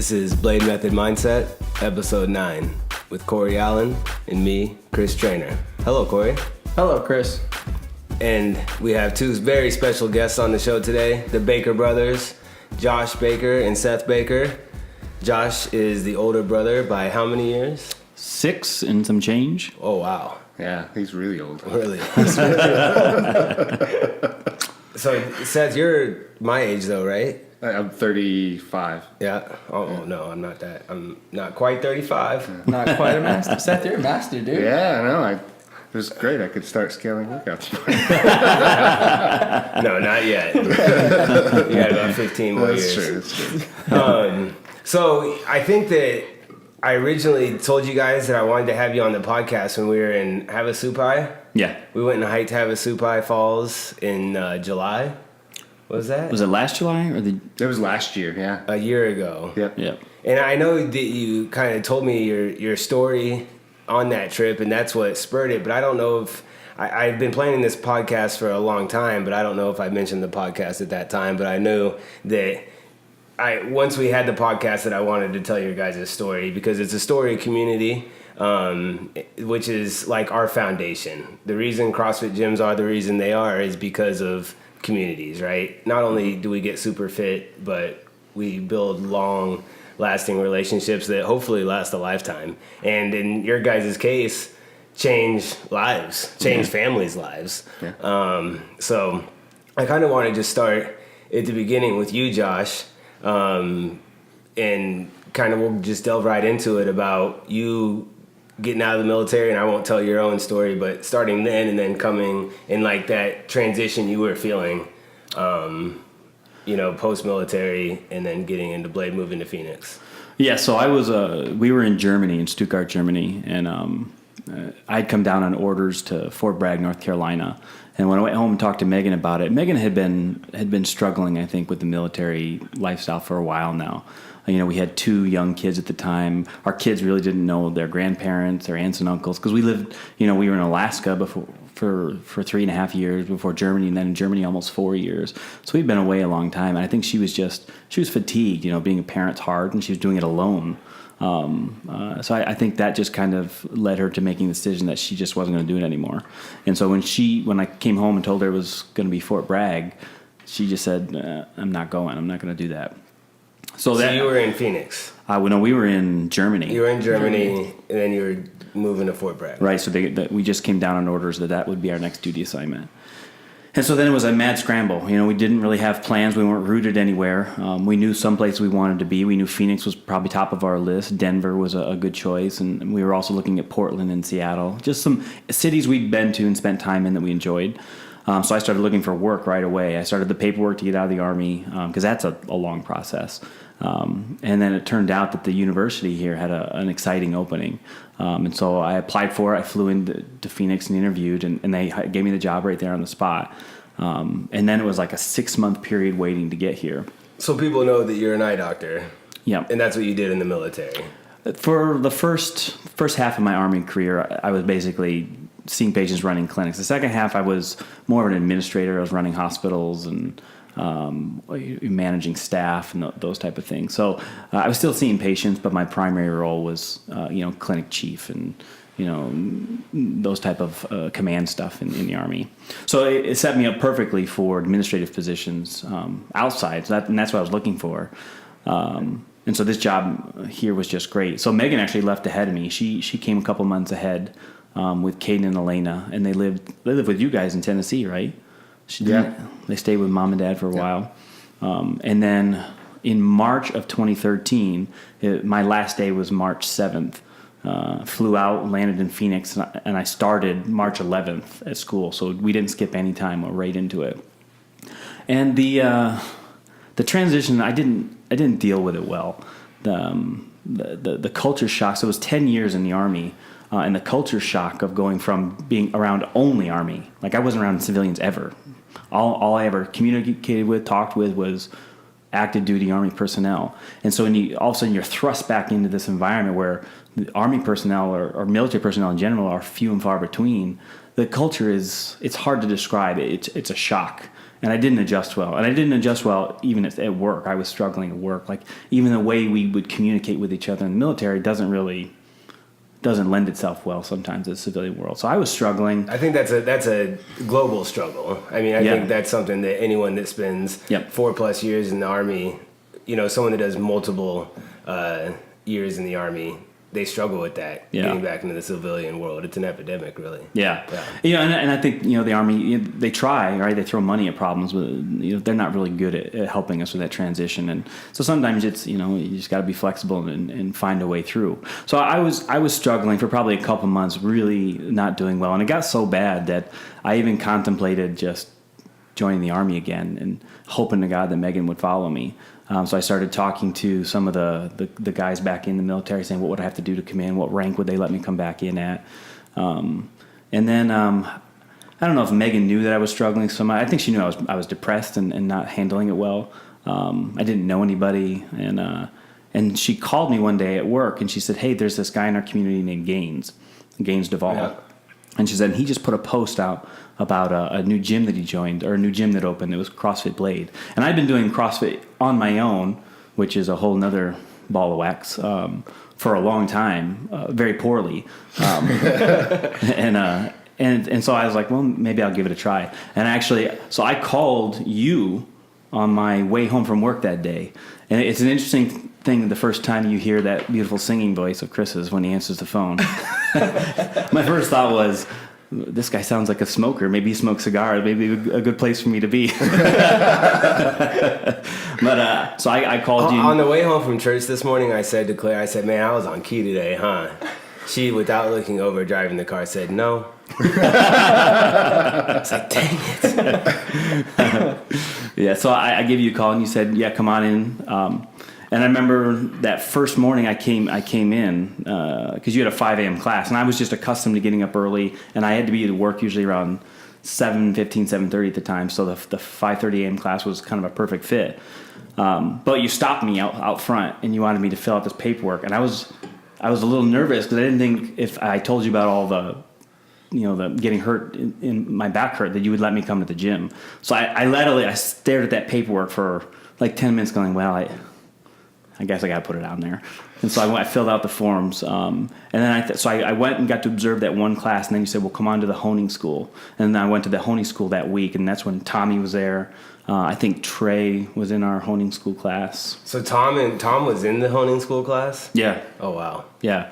This is Blade Method Mindset, episode 9, with Corey Allen and me, Chris Trainer. Hello, Corey. Hello, Chris. And we have two very special guests on the show today, the Baker brothers, Josh Baker and Seth Baker. Josh is the older brother by how many years? 6 and some change. Oh, wow. Yeah, he's really old. Really? So, Seth, you're my age, though, right? I'm 35. Yeah. Oh, no, I'm not that. I'm not quite 35. Not quite a master. Seth, you're a master, dude. Yeah, I know. It was great. I could start scaling workouts. No, not yet. You got about 15 more years. That's true. So I think that I originally told you guys that I wanted to have you on the podcast when we were in Havasupai. Yeah. We went and hiked Havasupai Falls in July. What was that? Was it last July or the? It was last year, yeah. A year ago. Yep. Yep. And I know that you kind of told me your story on that trip, and that's what spurred it. But I don't know if I've been planning this podcast for a long time, but I don't know if I mentioned the podcast at that time. But I knew that once we had the podcast that I wanted to tell your guys' story, because it's a story community, which is like our foundation. The reason CrossFit gyms are the reason they are is because of communities, right? Not only do we get super fit, but we build long lasting relationships that hopefully last a lifetime. And in your guys' case, change lives, change families' lives. Yeah. So I kind of want to just start at the beginning with you, Josh, and kind of we'll just delve right into it about you getting out of the military, and I won't tell your own story, but starting then and then coming in like that transition you were feeling, post-military and then getting into Blade, moving to Phoenix. Yeah. So I was. We were in Germany, in Stuttgart, Germany, and I'd come down on orders to Fort Bragg, North Carolina. And when I went home and talked to Megan about it, Megan had been struggling, I think, with the military lifestyle for a while now. You know, we had 2 young kids at the time. Our kids really didn't know their grandparents, their aunts and uncles, because we lived, we were in Alaska before for 3.5 years before Germany, and then in Germany almost 4 years. So we'd been away a long time, and I think she was fatigued. Being a parent's hard, and she was doing it alone. So I think that just kind of led her to making the decision that she just wasn't going to do it anymore. And so when I came home and told her it was going to be Fort Bragg, she just said, I'm not going. I'm not going to do that. So you were in Phoenix. We were in Germany. You were in Germany, and then you were moving to Fort Bragg. Right. So we just came down on orders that would be our next duty assignment. And so then it was a mad scramble. We didn't really have plans. We weren't rooted anywhere. We knew someplace we wanted to be. We knew Phoenix was probably top of our list. Denver was a good choice. And we were also looking at Portland and Seattle. Just some cities we'd been to and spent time in that we enjoyed. So I started looking for work right away. I started the paperwork to get out of the Army because that's a long process. And then it turned out that the university here had an exciting opening. And so I applied for it. I flew into Phoenix and interviewed, and they gave me the job right there on the spot. And then it was like a 6-month period waiting to get here. So people know that you're an eye doctor. Yeah. And that's what you did in the military. For the first half of my Army career, I was basically seeing patients, running clinics. The second half, I was more of an administrator. I was running hospitals and managing staff and those type of things. So I was still seeing patients, but my primary role was, clinic chief and, those type of command stuff in the Army. So it set me up perfectly for administrative positions outside. So that's what I was looking for. And so this job here was just great. So Megan actually left ahead of me. She came a couple months ahead with Caden and Elena, and they lived with you guys in Tennessee, right? They stayed with mom and dad for a while. And then in March of 2013, my last day was March 7th. Flew out, landed in Phoenix, and I started March 11th at school. So we didn't skip any time. We're right into it. And the transition, I didn't deal with it well. The culture shock. So it was 10 years in the Army. And the culture shock of going from being around only Army, like I wasn't around civilians ever. All I ever communicated with, talked with was active duty Army personnel. And so when all of a sudden you're thrust back into this environment where the Army personnel or military personnel in general are few and far between, the culture it's hard to describe. It's a shock. And I didn't adjust well. And I didn't adjust well even at work. I was struggling at work. Like, even the way we would communicate with each other in the military doesn't lend itself well sometimes in the civilian world. So I was struggling. I think that's a global struggle. I mean, I think that's something that anyone that spends 4+ years in the Army, someone that does multiple years in the Army, they struggle with that, getting back into the civilian world. It's an epidemic, really. Yeah. And I think, the Army, they try, right? They throw money at problems, but, they're not really good at helping us with that transition. And so sometimes it's, you just got to be flexible and find a way through. So I was struggling for probably a couple months, really not doing well. And it got so bad that I even contemplated just joining the Army again and hoping to God that Megan would follow me. So I started talking to some of the guys back in the military, saying what would I have to do to come in, what rank would they let me come back in at. And then I don't know if Megan knew that I was struggling so much. I think she knew I was depressed and not handling it well. I didn't know anybody, and she called me one day at work, and she said, "Hey, there's this guy in our community named Gaines Duvall." Yeah. And she said, he just put a post out about a new gym that he joined, or a new gym that opened. It was CrossFit Blade. And I'd been doing CrossFit on my own, which is a whole nother ball of wax, for a long time, very poorly. And so I was like, well, maybe I'll give it a try. And actually, so I called you on my way home from work that day. And it's an interesting thing the first time you hear that beautiful singing voice of Chris's when he answers the phone. My first thought was, this guy sounds like a smoker. Maybe he smokes cigars. Maybe a good place for me to be. But so I called you. On the way home from church this morning, I said to Claire, man, I was on key today, huh? She, without looking over, driving the car, said, no. It's like, dang it. Yeah, so I gave you a call, and you said, yeah, come on in. And I remember that first morning I came in because you had a 5 a.m. class, and I was just accustomed to getting up early, and I had to be at work usually around 7:15, 7:30 at the time, so the 5:30 a.m. class was kind of a perfect fit. But you stopped me out front, and you wanted me to fill out this paperwork, and I was a little nervous because I didn't think if I told you about all the getting hurt in my back hurt that you would let me come to the gym. So I stared at that paperwork for like 10 minutes going, well, I guess I got to put it on there. And so I filled out the forms. And then I went and got to observe that one class. And then you said, well, come on to the honing school. And then I went to the honing school that week. And that's when Tommy was there. I think Trey was in our honing school class. So Tom was in the honing school class? Yeah. Oh, wow. Yeah.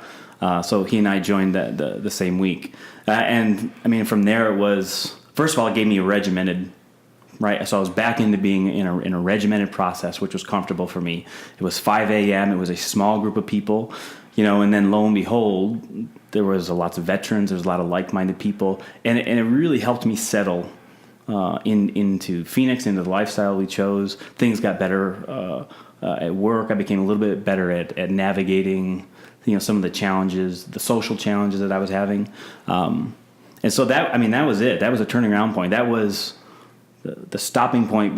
So he and I joined the same week. And I mean, from there it was, first of all, it gave me a regimented, right? So I was back into being in a regimented process, which was comfortable for me. It was 5 a.m. It was a small group of people, and then lo and behold, there was lots of veterans. There was a lot of like-minded people. And it really helped me settle into Phoenix, into the lifestyle we chose. Things got better at work. I became a little bit better at navigating some of the challenges, the social challenges that I was having. And so that was it. That was a turning around point. That was the stopping point,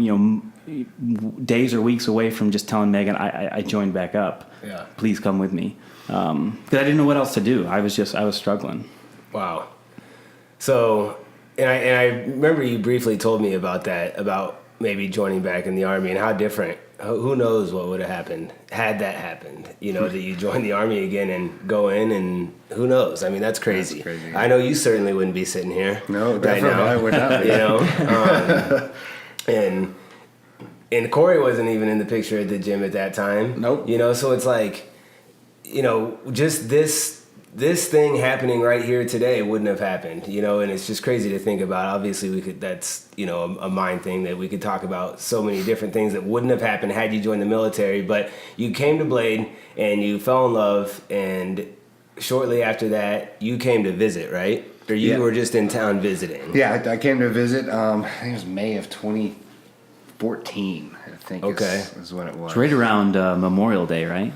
days or weeks away from just telling Megan, I joined back up. Yeah. Please come with me. Because I didn't know what else to do. I was struggling. Wow. So, and I remember you briefly told me about that, about maybe joining back in the Army and how different, who knows what would have happened had that happened, that you join the Army again and go in, and who knows? I mean, that's crazy. That's crazy. I know you certainly wouldn't be sitting here. No, definitely I would not be. And Corey wasn't even in the picture at the gym at that time. Nope. So it's like, just this thing happening right here today wouldn't have happened, and it's just crazy to think about. Obviously that's, a mind thing that we could talk about, so many different things that wouldn't have happened had you joined the military, but you came to Blade and you fell in love, and shortly after that you came to visit, right? Or you were just in town visiting? Yeah, I came to visit, I think it was May of 2014, I think is when it was. It's right around Memorial Day, right?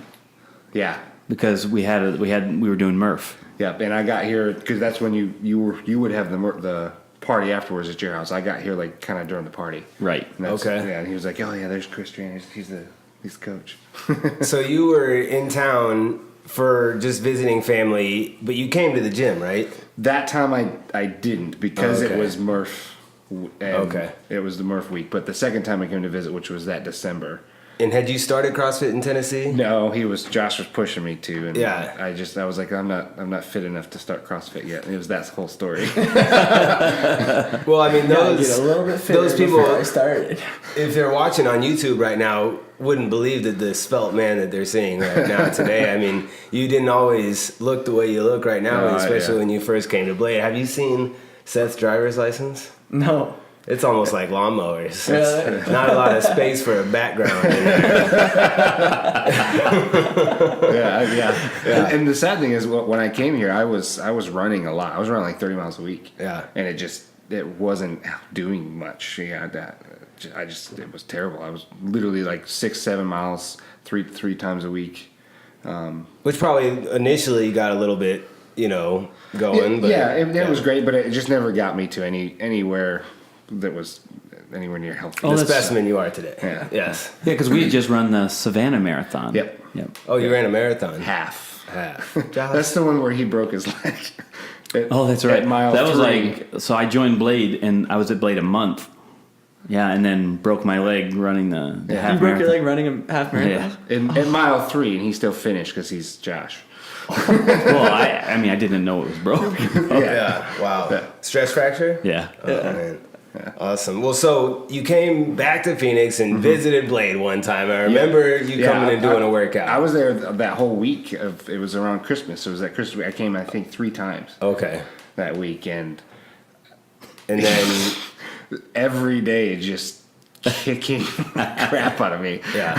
Yeah. Because we were doing Murph. Yeah, and I got here because that's when you would have the party afterwards at your house. I got here like kind of during the party. Right. Okay. Yeah, and he was like, "Oh yeah, there's Christian. He's the coach." So you were in town for just visiting family, but you came to the gym, right? That time I didn't because it was Murph Okay. It was the Murph week. But the second time I came to visit, which was that December. And had you started CrossFit in Tennessee? No, Josh was pushing me to, and Yeah. I was like, I'm not fit enough to start CrossFit yet. And it was that whole story. Well, I mean, Gotta get a little bit fitter those people, before I started. if they're watching on YouTube right now, wouldn't believe that the svelte man that they're seeing right now today. I mean, you didn't always look the way you look right now, No, especially yeah. when you first came to Blade. Have you seen Seth's driver's license? No. It's almost like lawnmowers. Really? It's not a lot of space for a background. Yeah. And the sad thing is, when I came here, I was running a lot. I was running like 30 miles a week. Yeah. And it wasn't doing much. Yeah, it was terrible. I was literally like 6-7 miles three times a week. Which probably initially got a little bit, going. But, It was great, but it just never got me to anywhere that was anywhere near healthy. Oh, the that's- specimen you are today. Yeah. Yes. Yeah, because we had just run the Savannah Marathon. Yep. Oh, you ran a marathon. Half. Josh? That's the one where he broke his leg. Oh, that's right. At mile that was 3. so I joined Blade, and I was at Blade a month. Yeah, and then broke my leg running the half You broke your marathon. leg running a half marathon? Yeah. At mile 3, and he still finished because he's Josh. Well, I mean, I didn't know it was broke. Yeah. Wow. Yeah. Stress fracture? Yeah. Oh, man. Awesome. Well, so you came back to Phoenix and visited Blade one time. I remember you coming and doing a workout. I was there that whole week. It was around Christmas. It was at Christmas week. I came, I think, 3 times Okay. that weekend. And then, Every day, just kicking crap out of me. yeah.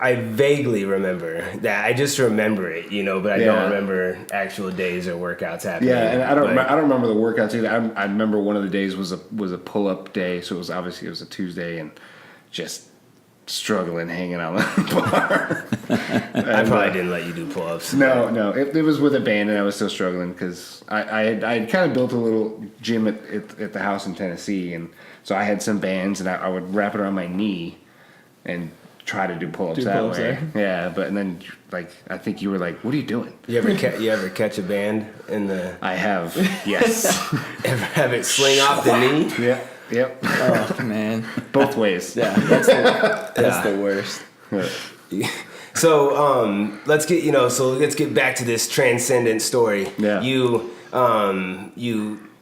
I vaguely remember that. I just remember it, but I Yeah. don't remember actual days or workouts happening. Yeah, and I don't But- remember the workouts either. I remember one of the days was a pull up day, so it was a Tuesday, and just struggling hanging out on the bar. I probably didn't let you do pull-ups. No, it was with a band, and I was still struggling because I had kind of built a little gym at the house in Tennessee, and so I had some bands, and I would wrap it around my knee and try to do pull-ups Do that pull-ups way. there. Yeah, but and then I think you were like, "What are you doing?" You ever catch a band in the? I have, yes, Ever have it sling off the knee? yep, Oh, man. both ways. Yeah, that's the worst. So let's get back to this transcendent story. Yeah. You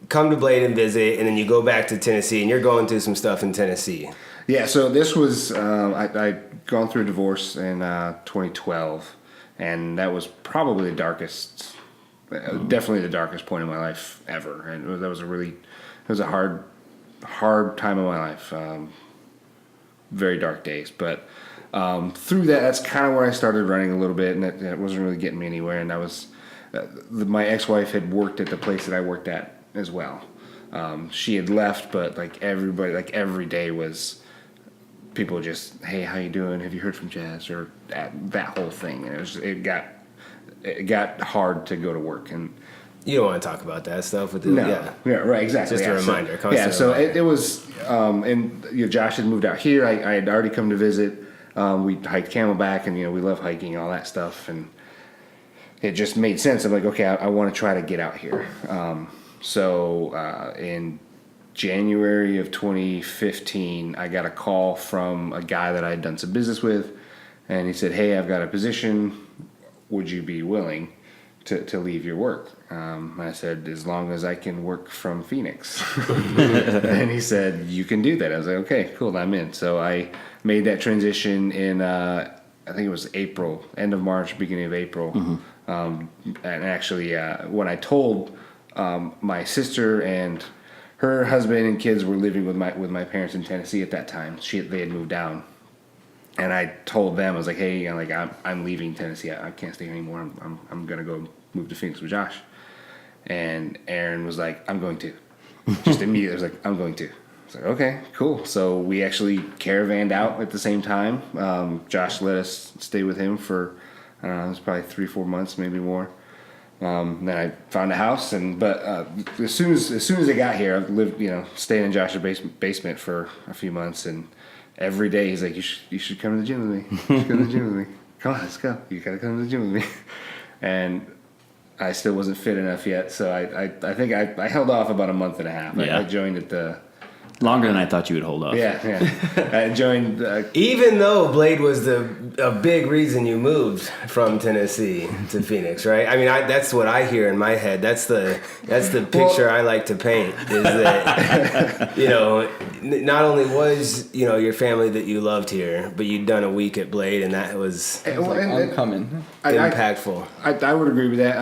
come to Blade and visit, and then you go back to Tennessee, and you're going through some stuff in Tennessee. Yeah, so this was I'd gone through a divorce in 2012, and that was probably the darkest, definitely the darkest point in my life ever. And that was a hard time of my life, very dark days. But through that's kind of where I started running a little bit, and that wasn't really getting me anywhere. And I was my ex-wife had worked at the place that I worked at as well. She had left, but everybody, every day was people just, hey, how you doing? Have you heard from Jazz? Or that whole thing. And it got hard to go to work. And You don't want to talk about that stuff with the yeah, right, exactly. Just a Yeah, reminder, So, constant so reminder. it was, and Josh had moved out here. I had already come to visit. We hiked Camelback, and we love hiking and all that stuff. And it just made sense. I'm like, okay, I want to try to get out here. So in January of 2015, I got a call from a guy that I had done some business with, and he said, hey, I've got a position. Would you be willing to leave your work? I said, as long as I can work from Phoenix. And he said, you can do that. I was like, okay, cool, I'm in. So I made that transition in, I think it was April, end of March, beginning of April. And actually, when I told my sister and her husband and kids were living with my parents in Tennessee at that time. They had moved down, and I told them, I was like, "Hey, I'm leaving Tennessee. I can't stay here anymore. I'm gonna go move to Phoenix with Josh." And Aaron was like, "I'm going to." Just immediately, I was like, "I'm going to." I was like, "Okay, cool." So we actually caravanned out at the same time. Josh let us stay with him for, I don't know, it was probably 3-4 months, maybe more. Then I found a house, but as soon as I got here, I lived, staying in Josh's basement for a few months, and every day he's like, "You should come to the gym with me. You should come to the gym with me. Come on, let's go. You gotta come to the gym with me." And I still wasn't fit enough yet. So I think I held off about a month and a half. Yeah. I joined at the Longer than I thought you would hold off. yeah. I joined. Even though Blade was a big reason you moved from Tennessee to Phoenix, right? I mean, that's what I hear in my head. That's the picture I like to paint. Is that not only was your family that you loved here, but you'd done a week at Blade, and that was I'm coming. impactful. I would agree with that.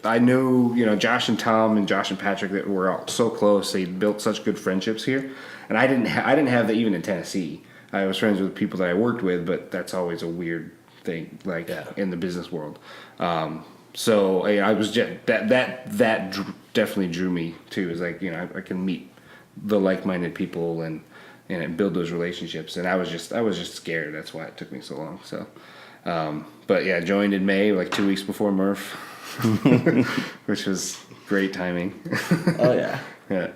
I knew Josh and Tom and Josh and Patrick that were all so close. They built such good friendships here, and I didn't have that even in Tennessee. I was friends with people that I worked with, but that's always a weird thing, in the business world. So I was just that definitely drew me too. Is like I can meet the like-minded people and build those relationships. And I was just scared. That's why it took me so long. So, but yeah, joined in May, like 2 weeks before Murph, which was great timing. Oh yeah. Yeah.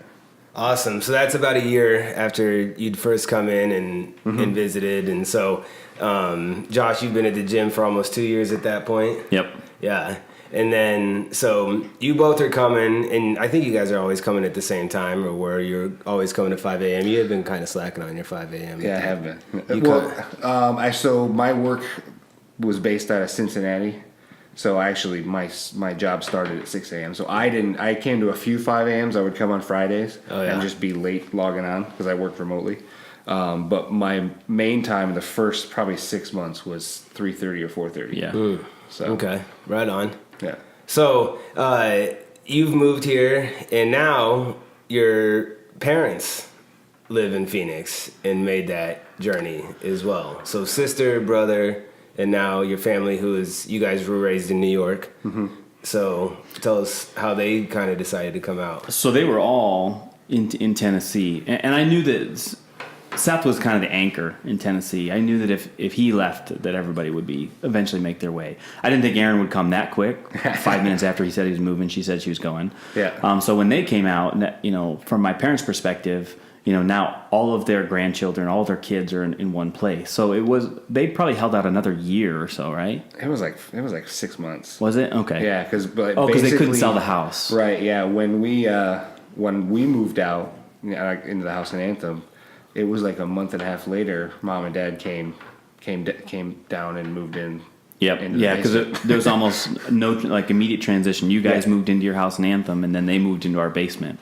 Awesome. So that's about a year after you'd first come in and visited. And so, Josh, you've been at the gym for almost 2 years at that point. Yep. Yeah. And then, so you both are coming, and I think you guys are always coming at the same time, or were you're always coming at 5 a.m. You have been kind of slacking on your 5 a.m. Yeah, I have been. So my work was based out of Cincinnati. So actually, my job started at 6 a.m. So I came to a few 5 a.m.s. I would come on Fridays and just be late logging on because I worked remotely. But my main time in the first probably 6 months was 3:30 or 4:30. Yeah. So Okay, right on. yeah. So you've moved here, and now your parents live in Phoenix and made that journey as well. So sister, brother, and now your family, you guys were raised in New York. Mm-hmm. So tell us how they kind of decided to come out. So they were all in Tennessee, and I knew that Seth was kind of the anchor in Tennessee. I knew that if he left, that everybody would eventually make their way. I didn't think Erin would come that quick. 5 minutes after he said he was moving, she said she was going. Yeah. So when they came out, from my parents' perspective, now all of their grandchildren, all of their kids are in one place. So they probably held out another year or so, right? It was like 6 months. Was it? Okay. Yeah, because they couldn't sell the house. Right. Yeah. When we moved out into the house in Anthem, it was like a month and a half later. Mom and Dad came down and moved in. Yep. Yeah, because there was almost no immediate transition. You guys moved into your house in Anthem, and then they moved into our basement.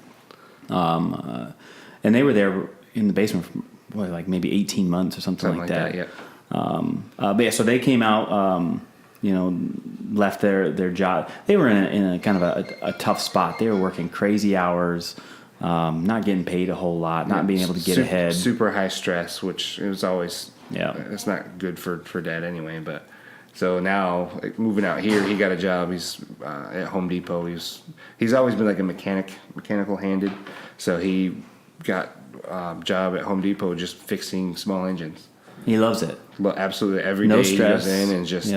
And they were there in the basement for maybe 18 months or something like that. Yeah. But yeah, so they came out, left their job. They were in a kind of a tough spot. They were working crazy hours, not getting paid a whole lot, not being able to get ahead. Super high stress, which it was always, it's not good for Dad anyway. But so now moving out here, he got a job. He's at Home Depot. He's always been like a mechanical handed. So he got a job at Home Depot just fixing small engines. He loves it. Well, absolutely. Every No day stress. he goes in and just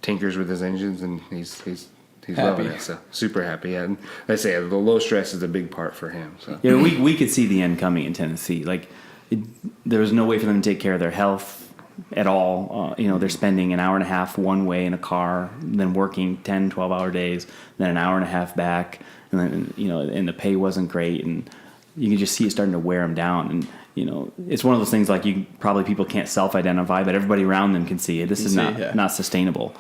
tinkers with his engines, and he's loving it. So super happy. Yeah. And I say the low stress is a big part for him. So we could see the end coming in Tennessee. There was no way for them to take care of their health at all. They're spending an hour and a half one way in a car, then working 10, 12-hour days, then an hour and a half back, and then and the pay wasn't great, and you can just see it starting to wear them down. And it's one of those things people can't self-identify, but everybody around them can see it. This is not sustainable.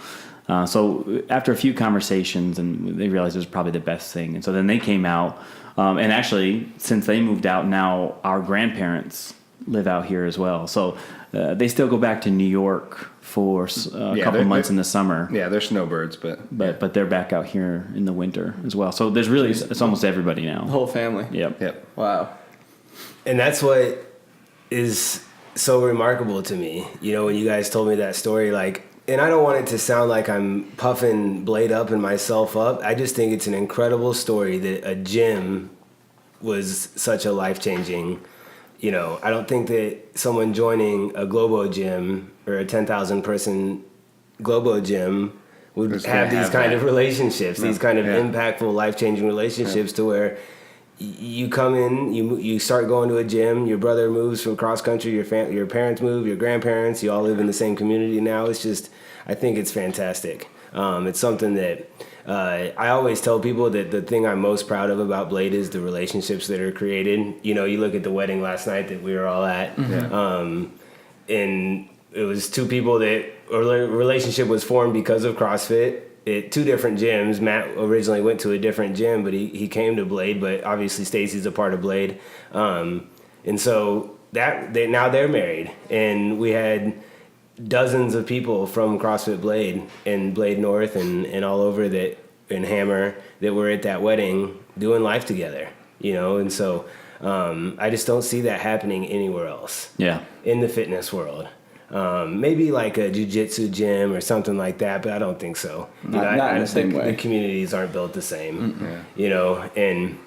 So after a few conversations, and they realized it was probably the best thing, and so then they came out. And actually, since they moved out, now our grandparents live out here as well. So they still go back to New York for a couple months in the summer. Yeah, they're snowbirds, but they're back out here in the winter as well. So there's really it's almost everybody now. The whole family. Yep. Wow. And that's what is so remarkable to me. When you guys told me that story, and I don't want it to sound like I'm puffing Blade up and myself up. I just think it's an incredible story that a gym was such a life-changing. I don't think that someone joining a Globo gym or a 10,000 person Globo gym would have these kind of relationships, these kind of impactful, life-changing relationships to where you come in, you start going to a gym, your brother moves from cross country, your parents move, your grandparents, you all live in the same community now. It's just, I think it's fantastic. It's something that I always tell people that the thing I'm most proud of about Blade is the relationships that are created. You know, you look at the wedding last night that we were all at, and it was two people that a relationship was formed because of CrossFit at two different gyms. Matt originally went to a different gym, but he came to Blade, but obviously Stacy's a part of Blade. And so now they're married, and we had dozens of people from CrossFit Blade and Blade North and all over that, and Hammer, that were at that wedding doing life together, you know. And so I just don't see that happening anywhere else. Yeah. In the fitness world. Maybe like a jiu-jitsu gym or something like that, but I don't think so. Not in the same way. The communities aren't built the same, you know. And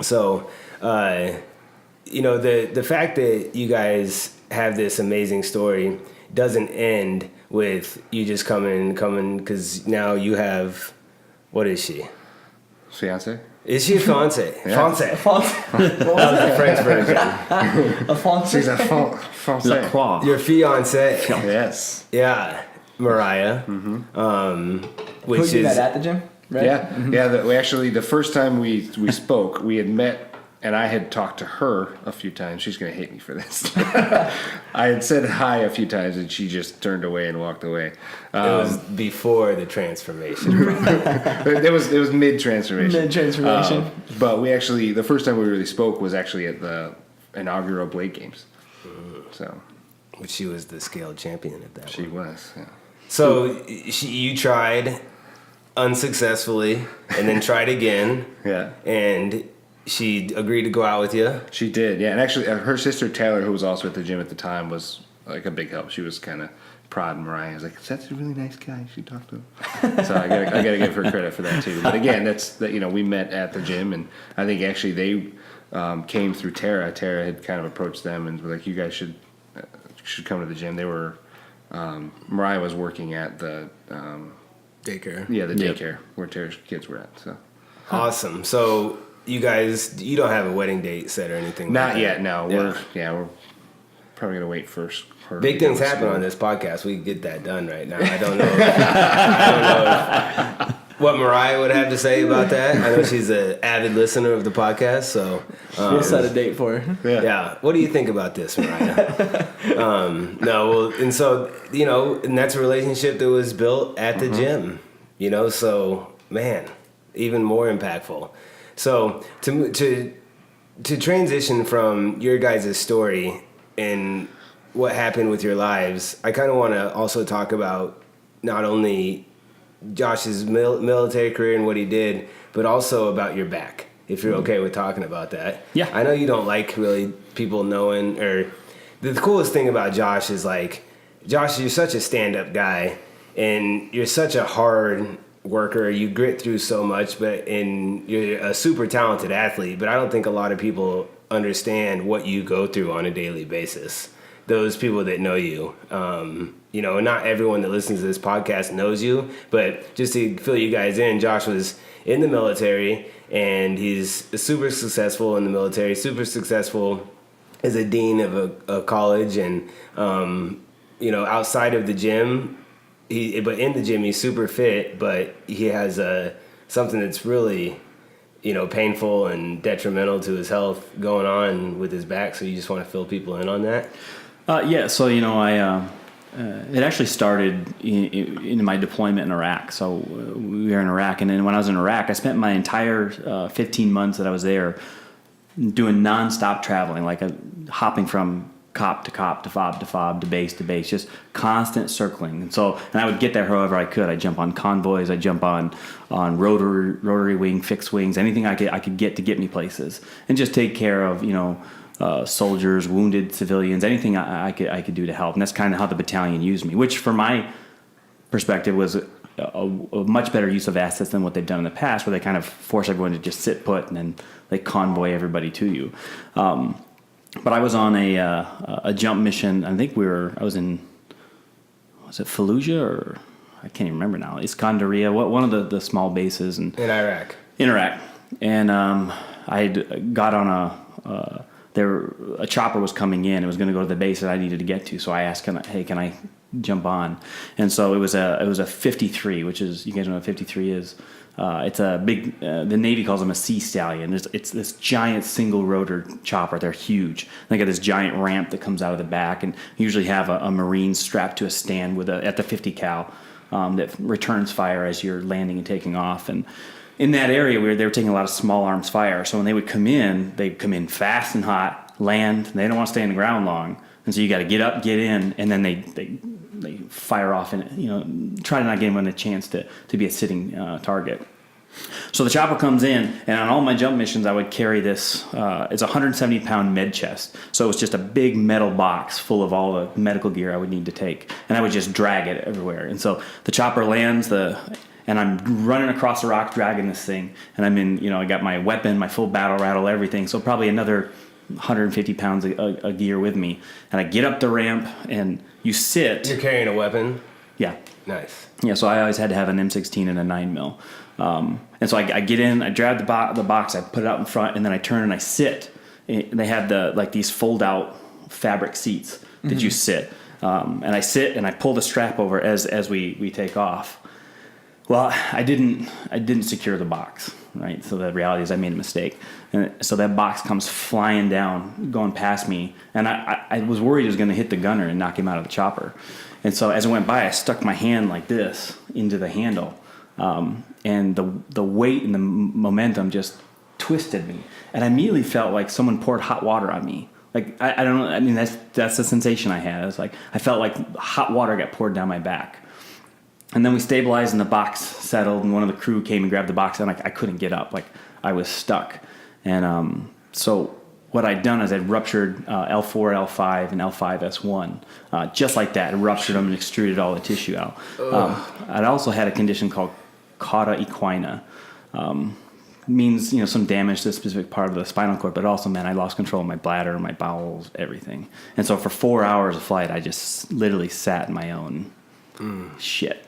so, you know, the fact that you guys have this amazing story doesn't end with you just coming, because now you have, what is she? Fiance? Is she a fiance? Yeah. Fiance. That was the French version. She's a fiance. La Croix. Your fiance. Yes. Yeah, Mariah. Which Who you met is at the gym? Right? Yeah, yeah. We actually, the first time we spoke, we had met, and I had talked to her a few times. She's gonna hate me for this. I had said hi a few times, and she just turned away and walked away. it was before the transformation. It was mid transformation. Mid-transformation. But we actually, the first time we really spoke was actually at the inaugural Blade Games. So Which she was the scale champion at that. she one. was. Yeah. So you tried unsuccessfully, and then tried again. Yeah. And she agreed to go out with you. She did, yeah. And actually, her sister Taylor, who was also at the gym at the time, was like a big help. She was kind of prodding Mariah. I was like, "That's a really nice guy. You should talk to him." So I gotta give her credit for that too. But again, you know, we met at the gym, and I think actually they came through Tara. Tara had kind of approached them and was like, "You guys should come to the gym." They were Mariah was working at the Daycare. the daycare where Tara's kids were at. So Awesome. So you guys, you don't have a wedding date set or anything? not like that? yet. No, Yeah. we're probably gonna wait for her. Big to go things to happen school. on this podcast. We can get that done right now. I don't know what Mariah would have to say about that. I know she's an avid listener of the podcast, so We'll set a date for her. yeah. What do you think about this, Mariah? No, well, and so, you know, and that's a relationship that was built at the gym, you know, so man, even more impactful. So to transition from your guys' story and what happened with your lives, I kind of want to also talk about not only Josh's military career and what he did, but also about your back, if you're okay with talking about that. Yeah. I know you don't like really people knowing, or the coolest thing about Josh is like, Josh, you're such a stand-up guy, and you're such a hard worker. You grit through so much, and you're a super talented athlete, but I don't think a lot of people understand what you go through on a daily basis. Those people that know you, you know, not everyone that listens to this podcast knows you, but just to fill you guys in, Josh was in the military, and he's super successful in the military, super successful as a dean of a college, and you know, outside of the gym, but in the gym he's super fit, but he has something that's really, you know, painful and detrimental to his health going on with his back. So you just want to fill people in on that? Yeah, so, you know, it actually started in my deployment in Iraq. So we were in Iraq, and then when I was in Iraq, I spent my entire 15 months that I was there doing nonstop traveling, like hopping from cop to cop to fob to fob to base, just constant circling. And I would get there however I could. I'd jump on convoys, I'd jump on rotary wing, fixed wings, anything I could get me places, and just take care of, you know, soldiers, wounded civilians, anything I could do to help. And that's kind of how the battalion used me, which from my perspective was a much better use of assets than what they've done in the past, where they kind of force everyone to just sit put and then they convoy everybody to you. But I was on a jump mission. I think I was in, was it Fallujah, or I can't even remember now. Iskandariyah, one of the small bases in Iraq. In Iraq. And I got on a a chopper was coming in. It was going to go to the base that I needed to get to. So I asked, can I jump on? And so it was a 53, which is, you guys know what 53 is. It's a big, the Navy calls them a sea stallion. It's this giant single rotor chopper. They're huge. They got this giant ramp that comes out of the back, and usually have a Marine strapped to a stand at the 50 cal that returns fire as you're landing and taking off. And in that area where they were taking a lot of small arms fire, so when they would come in, they'd come in fast and hot, land. They don't want to stay on the ground long, and so you got to get up, get in, and then they fire off and try to not give them a chance to be a sitting target. So the chopper comes in, and on all my jump missions, I would carry this. It's a 170-pound med chest, so it's just a big metal box full of all the medical gear I would need to take, and I would just drag it everywhere. And so the chopper lands, and I'm running across the rock, dragging this thing, and I'm in. I got my weapon, my full battle rattle, everything. So probably another 150 pounds of gear with me, and I get up the ramp, and you sit. You're carrying a weapon? Yeah. Nice. Yeah, so I always had to have an M16 and a 9mm. And so I get in, I grab the box, I put it out in front, and then I turn and I sit. And they had these fold-out fabric seats that you sit. And I sit and I pull the strap over as we take off. Well, I didn't secure the box, right? So the reality is I made a mistake. And so that box comes flying down, going past me, and I was worried it was going to hit the gunner and knock him out of the chopper. And so as it went by, I stuck my hand like this into the handle, and the weight and the momentum just twisted me, and I immediately felt like someone poured hot water on me. Like I don't know. I mean, that's the sensation I had. It's like I felt like hot water got poured down my back. And then we stabilized and the box settled, and one of the crew came and grabbed the box, and I couldn't get up. Like I was stuck. And so what I'd done is I'd ruptured L4, L5, and L5S1. Just like that. I ruptured them and extruded all the tissue out. I'd also had a condition called cauda equina. Means, some damage to a specific part of the spinal cord, but also meant I lost control of my bladder, my bowels, everything. And so for 4 hours of flight, I just literally sat in my own shit.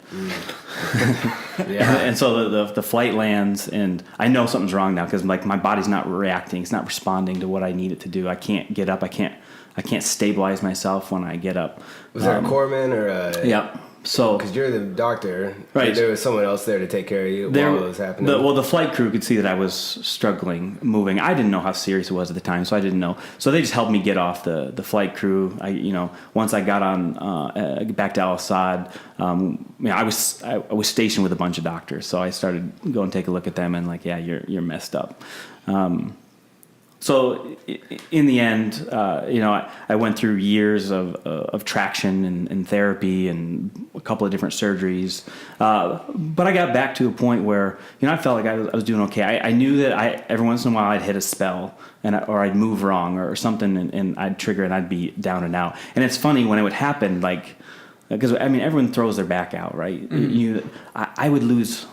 Yeah. And so the flight lands, and I know something's wrong now because like my body's not reacting. It's not responding to what I need it to do. I can't get up. I can't stabilize myself when I get up. Was there a corpsman or a... Yep. So, because you're the doctor, right? There was someone else there to take care of you while it was happening. The flight crew could see that I was struggling moving. I didn't know how serious it was at the time, so I didn't know. So they just helped me get off the flight crew. Once I got on back to Al Assad, I was stationed with a bunch of doctors, so I started going take a look at them and like, yeah, you're messed up. So in the end, I went through years of traction and therapy and a couple of different surgeries. But I got back to a point where, I felt like I was doing okay. I knew that every once in a while I'd hit a spell or I'd move wrong or something and I'd trigger and I'd be down and out. And it's funny when it would happen, like, because everyone throws their back out, right? Mm-hmm. I would lose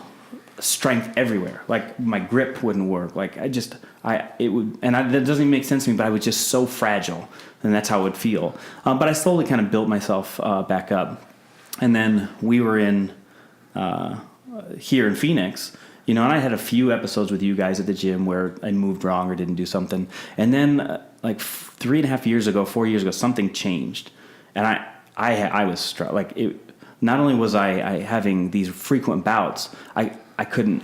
strength everywhere. Like my grip wouldn't work. Like that doesn't even make sense to me, but I was just so fragile, and that's how it would feel. But I slowly kind of built myself back up. And then we were here in Phoenix, and I had a few episodes with you guys at the gym where I moved wrong or didn't do something. And then like 4 years ago, something changed. And I was struck. Like not only was I having these frequent bouts, I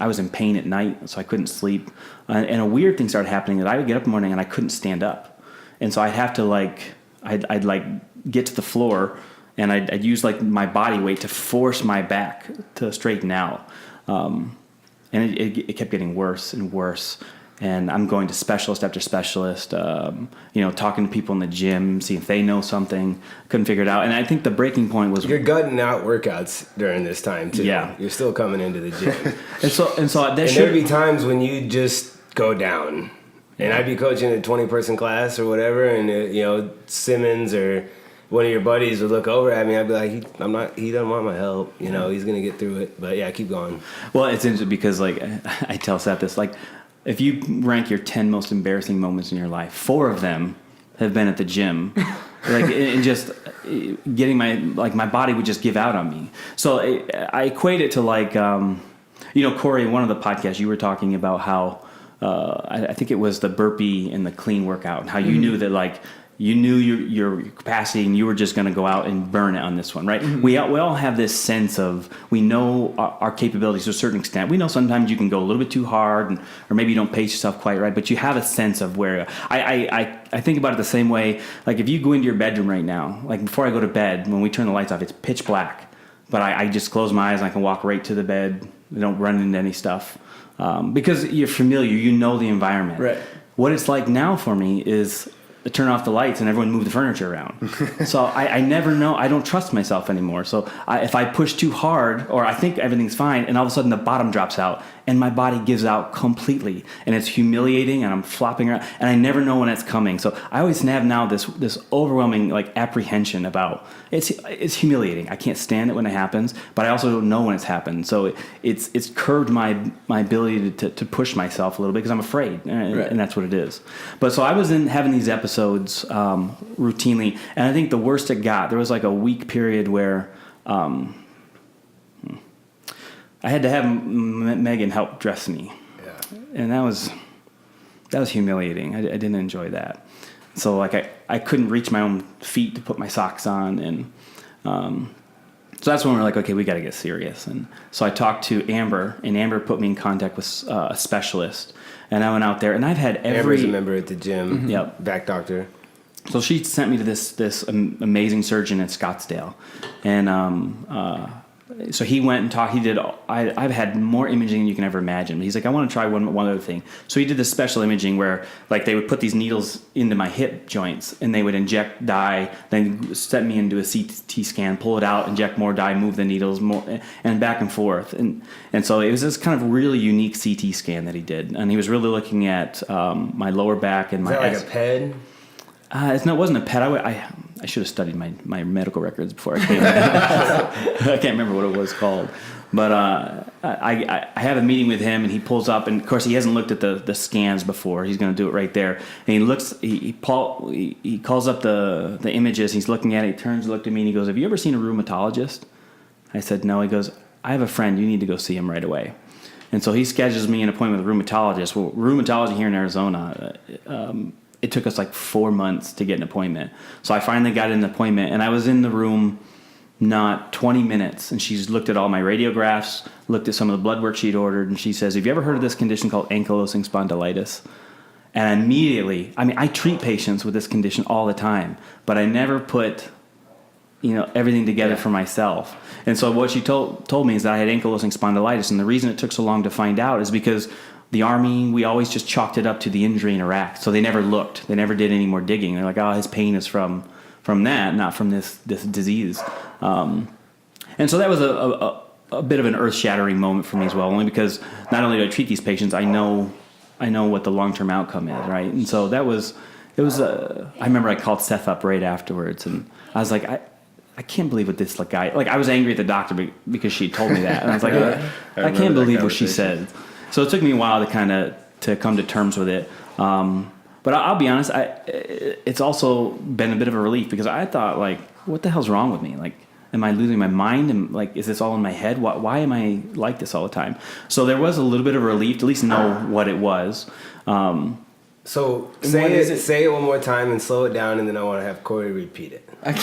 was in pain at night, so I couldn't sleep. And a weird thing started happening that I would get up in the morning and I couldn't stand up. And so I'd have to I'd get to the floor and I'd use like my body weight to force my back to straighten out. And it kept getting worse and worse. And I'm going to specialist after specialist, talking to people in the gym, seeing if they know something. Couldn't figure it out. And I think the breaking point was... You're gutting out workouts during this time, too. Yeah. You're still coming into the gym. and so there'd be times when you just go down. And I'd be coaching a 20-person class or whatever, and, Simmons or one of your buddies would look over at me. I'd be like, he doesn't want my help. He's going to get through it. But, yeah, keep going. Well, it's interesting because, like, I tell Seth this, like... If you rank your 10 most embarrassing moments in your life, 4 of them have been at the gym. And just getting my body would just give out on me. So I equate it to like, Corey, in one of the podcasts you were talking about how I think it was the burpee and the clean workout, and how you knew that like you knew your capacity and you were just going to go out and burn it on this one, right? We all have this sense of, we know our capabilities to a certain extent. We know sometimes you can go a little bit too hard, or maybe you don't pace yourself quite right, but you have a sense of where. I think about it the same way. Like if you go into your bedroom right now, like before I go to bed, when we turn the lights off, it's pitch black, but I just close my eyes and I can walk right to the bed. I don't run into any stuff because you're familiar. You know the environment. Right. What it's like now for me is I turn off the lights and everyone move the furniture around. So I never know. I don't trust myself anymore. So if I push too hard, or I think everything's fine, and all of a sudden the bottom drops out and my body gives out completely, and it's humiliating, and I'm flopping around, and I never know when it's coming. So I always have now this overwhelming like apprehension about it's humiliating. I can't stand it when it happens, but I also don't know when it's happened. So it's curbed my ability to push myself a little bit because I'm afraid, and that's what it is. But so I was having these episodes routinely, and I think the worst it got, there was like a week period where I had to have Megan help dress me, and that was humiliating. I didn't enjoy that. So like I couldn't reach my own feet to put my socks on, and so that's when we're like, okay, we got to get serious. And so I talked to Amber, and Amber put me in contact with a specialist, and I went out there, and I've had Amber's a member at the gym. Yep. Back doctor. So she sent me to this amazing surgeon at Scottsdale, and so he went and talked. He did. I've had more imaging than you can ever imagine. But he's like, I want to try one other thing. So he did this special imaging where like they would put these needles into my hip joints, and they would inject dye, then set me into a CT scan, pull it out, inject more dye, move the needles more, and back and forth. And so it was this kind of really unique CT scan that he did, and he was really looking at my lower back and Is my. that like a PED? It wasn't a pet. I should have studied my medical records before I came. I can't remember what it was called. But I have a meeting with him, and he pulls up, and of course he hasn't looked at the scans before. He's going to do it right there. And he looks. He calls up the images. He's looking at it. He turns, looked at me, and he goes, "Have you ever seen a rheumatologist?" I said, "No." He goes, "I have a friend. You need to go see him right away." And so he schedules me an appointment with a rheumatologist. Well, rheumatology here in Arizona. It took us like 4 months to get an appointment. So I finally got an appointment, and I was in the room not 20 minutes, and she's looked at all my radiographs, looked at some of the blood work she'd ordered, and she says, "Have you ever heard of this condition called ankylosing spondylitis?" And immediately, I treat patients with this condition all the time, but I never put everything together for myself. And so what she told me is that I had ankylosing spondylitis, and the reason it took so long to find out is because the Army, we always just chalked it up to the injury in Iraq. So they never looked. They never did any more digging. They're like, oh, his pain is from that, not from this disease. And so that was a bit of an earth-shattering moment for me as well, only because not only do I treat these patients, I know what the long-term outcome is, right? And so I remember I called Seth up right afterwards, and I was like, I can't believe what this guy, I was angry at the doctor because she told me that. And I was like, I can't believe what she said. So it took me a while to come to terms with it. But I'll be honest, it's also been a bit of a relief because I thought, what the hell's wrong with me? Am I losing my mind? And is this all in my head? Why am I like this all the time? So there was a little bit of relief to at least know what it was. So say it one more time and slow it down, and then I want to have Corey repeat it. I'm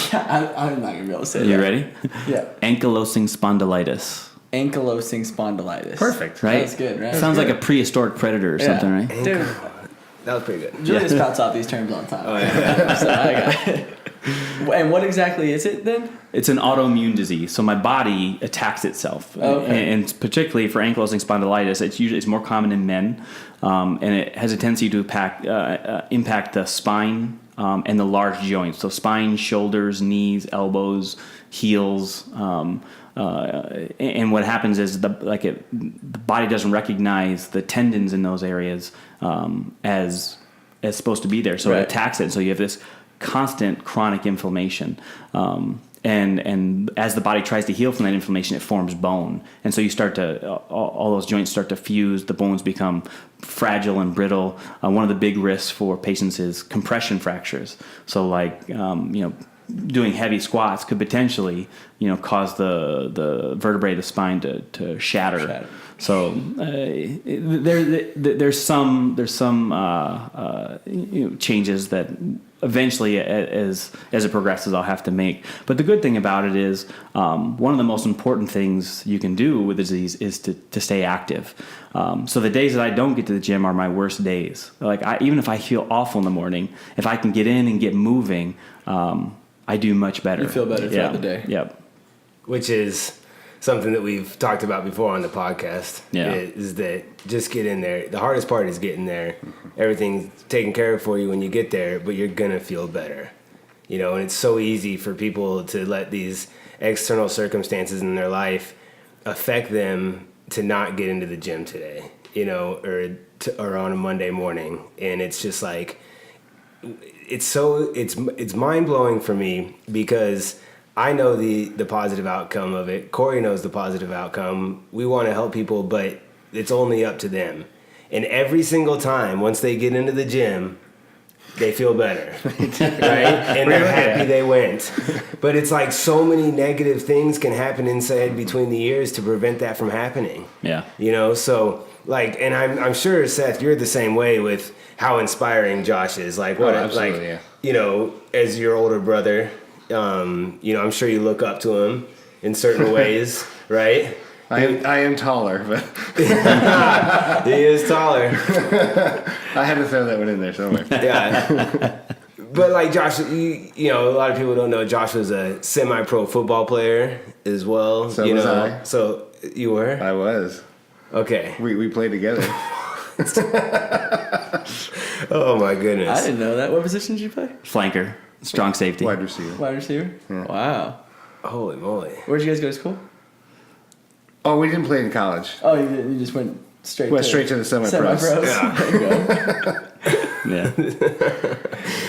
not gonna be able to say that. You ready? Yeah. Ankylosing spondylitis. Ankylosing spondylitis. Perfect, right? That's good, right? Sounds like a prehistoric predator or something, right? Dude, That was pretty good. Julius spouts out these terms on time. Oh, yeah. So I got it. And what exactly is it then? It's an autoimmune disease. So my body attacks itself. Okay. And particularly for ankylosing spondylitis, it's more common in men. And it has a tendency to impact the spine and the large joints. So spine, shoulders, knees, elbows, heels. And what happens is the body doesn't recognize the tendons in those areas as supposed to be there. So It attacks it. And so you have this constant chronic inflammation. And as the body tries to heal from that inflammation, it forms bone. And so you start to, all those joints start to fuse, the bones become fragile and brittle. One of the big risks for patients is compression fractures. So doing heavy squats could potentially, cause the vertebrae of the spine to shatter. So there's some changes that eventually, as it progresses, I'll have to make. But the good thing about it is, one of the most important things you can do with the disease is to stay active. So the days that I don't get to the gym are my worst days. Like even if I feel awful in the morning, if I can get in and get moving, I do much better. You feel better throughout the day. Yep. Which is something that we've talked about before on the podcast. Yeah. Is that just get in there. The hardest part is getting there. Everything's taken care of for you when you get there, but you're going to feel better. And it's so easy for people to let these external circumstances in their life affect them to not get into the gym today, or on a Monday morning. And it's just like, it's mind-blowing for me because I know the positive outcome of it. Corey knows the positive outcome. We want to help people, but it's only up to them. And every single time, once they get into the gym, they feel better, right? And they're happy they went. But it's like so many negative things can happen inside between the ears to prevent that from happening. Yeah. So like, and I'm sure, Seth, you're the same way with how inspiring Josh is. Like, what, absolutely, yeah. As your older brother, I'm sure you look up to him in certain ways, right? I am taller, but he is taller. I had to throw that one in there somewhere. Yeah. But like Josh, a lot of people don't know Josh was a semi-pro football player as well. So was I. So you were? I was. Okay. We played together. Oh my goodness. I didn't know that. What position did you play? Flanker, strong safety. Wide receiver. Wide receiver? Yeah. Wow. Holy moly. Where'd you guys go to school? Oh, we didn't play in college. Oh, you just went straight to the semi-pros. Yeah. There you go. Yeah.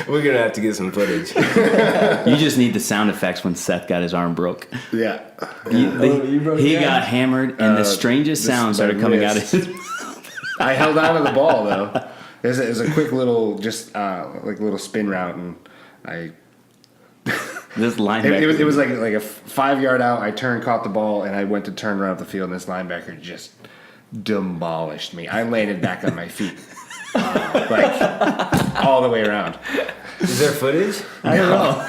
We're going to have to get some footage. You just need the sound effects when Seth got his arm broke. Yeah. You broke He your got arm? hammered, and the strangest sounds started coming out of his I held on to the ball though. It was a quick little, just like little spin route, and this linebacker. it was like a 5 yard out. I caught the ball, and I went to turn around the field, and this linebacker just demolished me. I landed back on my feet, like all the way around. Is there footage? I don't know.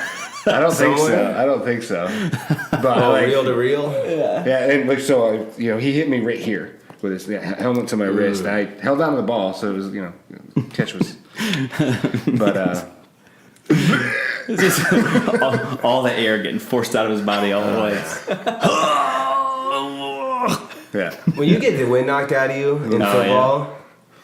I don't think so. Somewhere? I don't think so. But Reel to reel? yeah, and like so, he hit me right here with his helmet to my wrist. I held on to the ball, so it was catch was. But It's just all the air getting forced out of his body all the way. yeah, When you get the wind knocked out of you in football,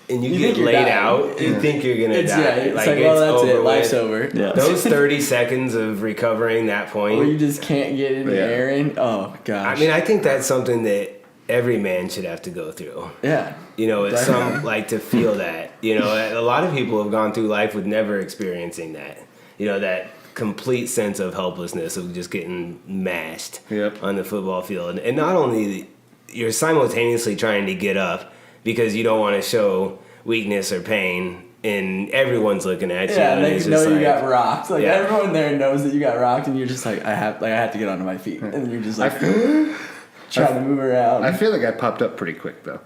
and you get think you're laid dying. out, you think you're gonna die. It's like, well, that's over it. Life's with. over. Yeah. Those 30 seconds of recovering that point. Where you just can't get any Yeah. air in. Oh, gosh. I mean, I think that's something that every man should have to go through. yeah. It's to feel that. A lot of people have gone through life with never experiencing that. That complete sense of helplessness of just getting mashed on the football field. And not only you're simultaneously trying to get up because you don't want to show weakness or pain, and everyone's looking at you. Yeah, and they it's know just you like, got rocked. Like, Yeah. everyone there knows that you got rocked, and you're just like, I have to get onto my feet. And you're just like, trying to move around. I feel like I popped up pretty quick though.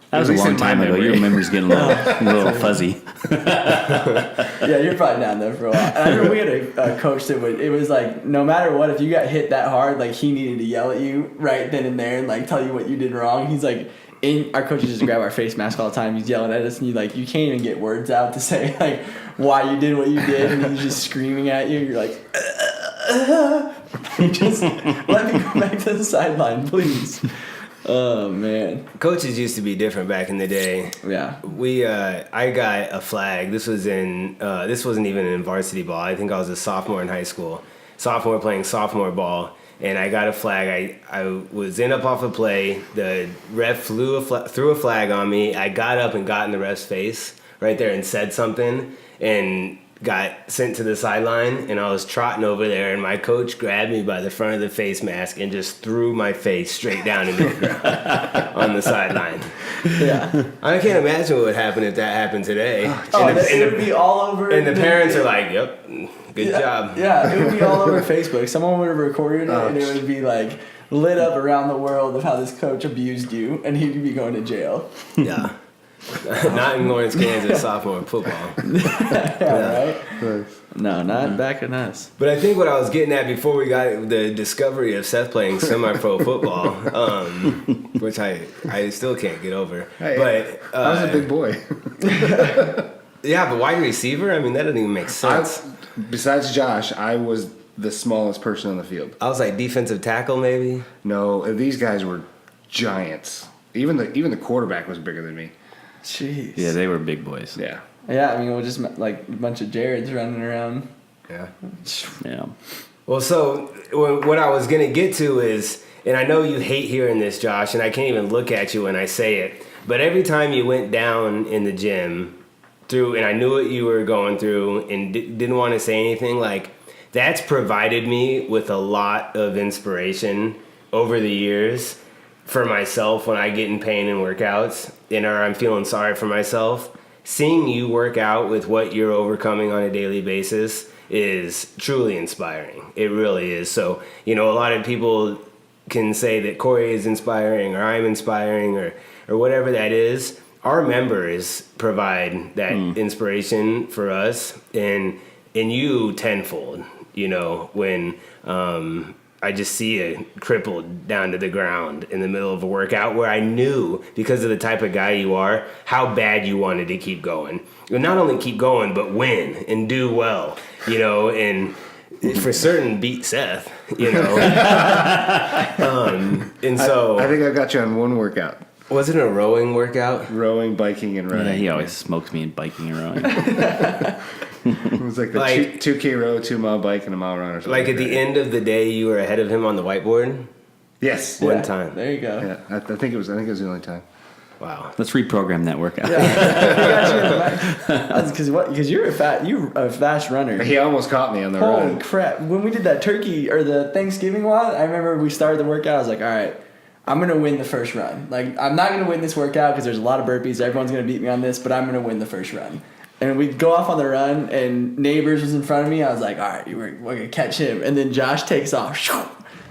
That was a At least long in my time ago. memory. Your memory's getting a little fuzzy. Yeah, you're probably down there for a while. And I remember we had a coach that it was like, no matter what, if you got hit that hard, like, he needed to yell at you right then and there and like tell you what you did wrong. He's like, our coaches just grab our face mask all the time. He's yelling at us, and you can't even get words out to say like why you did what you did, and he's just screaming at you. You're like, just let me go back to the sideline, please. Oh man, Coaches used to be different back in the day. yeah. I got a flag. This wasn't even in varsity ball. I think I was a sophomore in high school. Sophomore playing sophomore ball, and I got a flag. I was in up off a play. The ref threw a flag on me. I got up and got in the ref's face right there and said something, and got sent to the sideline. And I was trotting over there, and my coach grabbed me by the front of the face mask and just threw my face straight down into the ground on the sideline. Yeah. I can't imagine what would happen if that happened today. Oh, it would be all over. And the parents are like, "Yep, good yeah, job." Yeah, it would be all over Facebook. Someone would have recorded it, and it would be like lit up around the world of how this coach abused you, and he'd be going to jail. Yeah. Not in Lawrence, Kansas, sophomore football. Yeah, right? No, not back in us. But I think what I was getting at before we got the discovery of Seth playing semi-pro football, which I still can't get over. Hey, but I was a big boy. yeah, but wide receiver, I mean, that doesn't even make sense. Besides Josh, I was the smallest person on the field. I was like defensive tackle, maybe. No, these guys were giants. Even the quarterback was bigger than me. Jeez. Yeah, they were big boys. Yeah. Yeah, I mean, we're just like a bunch of Jareds running around. Yeah. Yeah. Well, so what I was going to get to is, and I know you hate hearing this, Josh, and I can't even look at you when I say it, but every time you went down in the gym and I knew what you were going through and didn't want to say anything, like, that's provided me with a lot of inspiration over the years for myself when I get in pain in workouts or I'm feeling sorry for myself. Seeing you work out with what you're overcoming on a daily basis is truly inspiring. It really is. So, a lot of people can say that Corey is inspiring or I'm inspiring or whatever that is. Our members provide that inspiration for us and you tenfold, when I just see it crippled down to the ground in the middle of a workout where I knew, because of the type of guy you are, how bad you wanted to keep going. And not only keep going, but win and do well, and for certain beat Seth, and so... I think I got you on one workout. Was it a rowing workout? Rowing, biking, and running. Yeah, he always smokes me in biking and rowing. It was like the 2K row, 2 mile bike, and a mile run or something. Like at the end of the day, you were ahead of him on the whiteboard? Yes. One time. There you go. Yeah, I think it was the only time. Wow. Let's reprogram that workout. Because you're a fast runner. He almost caught me on the Holy run. crap. When we did that turkey or the Thanksgiving one, I remember we started the workout. I was like, all right, I'm going to win the first run. Like, I'm not going to win this workout because there's a lot of burpees. Everyone's going to beat me on this, but I'm going to win the first run. And we'd go off on the run, and Neighbors was in front of me. I was like, all right, we're going to catch him. And then Josh takes off.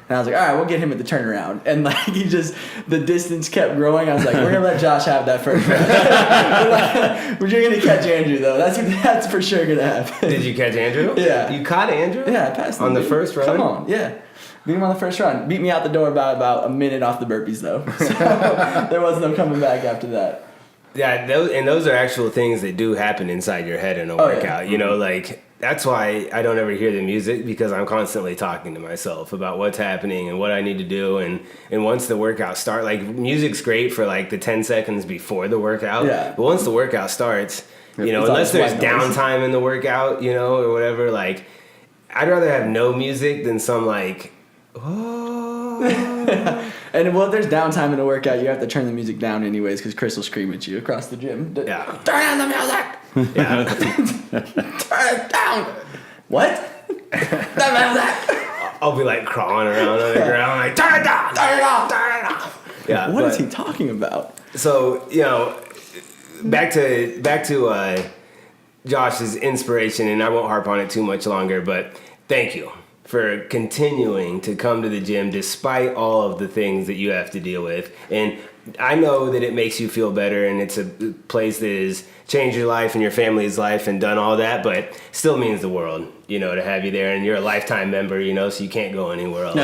And I was like, all right, we'll get him at the turnaround. And like, the distance kept growing. I was like, we're going to let Josh have that first run. We're going to catch Andrew, though. That's for sure going to happen. Did you catch Andrew? Yeah. You caught Andrew? Yeah, I passed him. On the first run? Come on, yeah. Beat him on the first run. Beat me out the door by about a minute off the burpees, though. So there was no coming back after that. Yeah, those are actual things that do happen inside your head in a workout. Yeah. Like, that's why I don't ever hear the music, because I'm constantly talking to myself about what's happening and what I need to do. And once the workout starts, like, music's great for like the 10 seconds before the workout. Yeah. But once the workout starts, It's unless like there's white noise. downtime in the workout, or whatever, like, I'd rather have no music than some like, And if there's downtime in a workout, you have to turn the music down anyways because Chris will scream at you across the gym. Yeah. Turn on the music! Yeah. Turn it down! What? The music! I'll be like crawling around on the ground, like, turn it down, turn it off, turn it off. Yeah. What is he talking about? So, back to Josh's inspiration, and I won't harp on it too much longer, but thank you for continuing to come to the gym despite all of the things that you have to deal with. And I know that it makes you feel better, and it's a place that has changed your life and your family's life and done all that, but still means the world, to have you there. And you're a lifetime member, so you can't go anywhere else.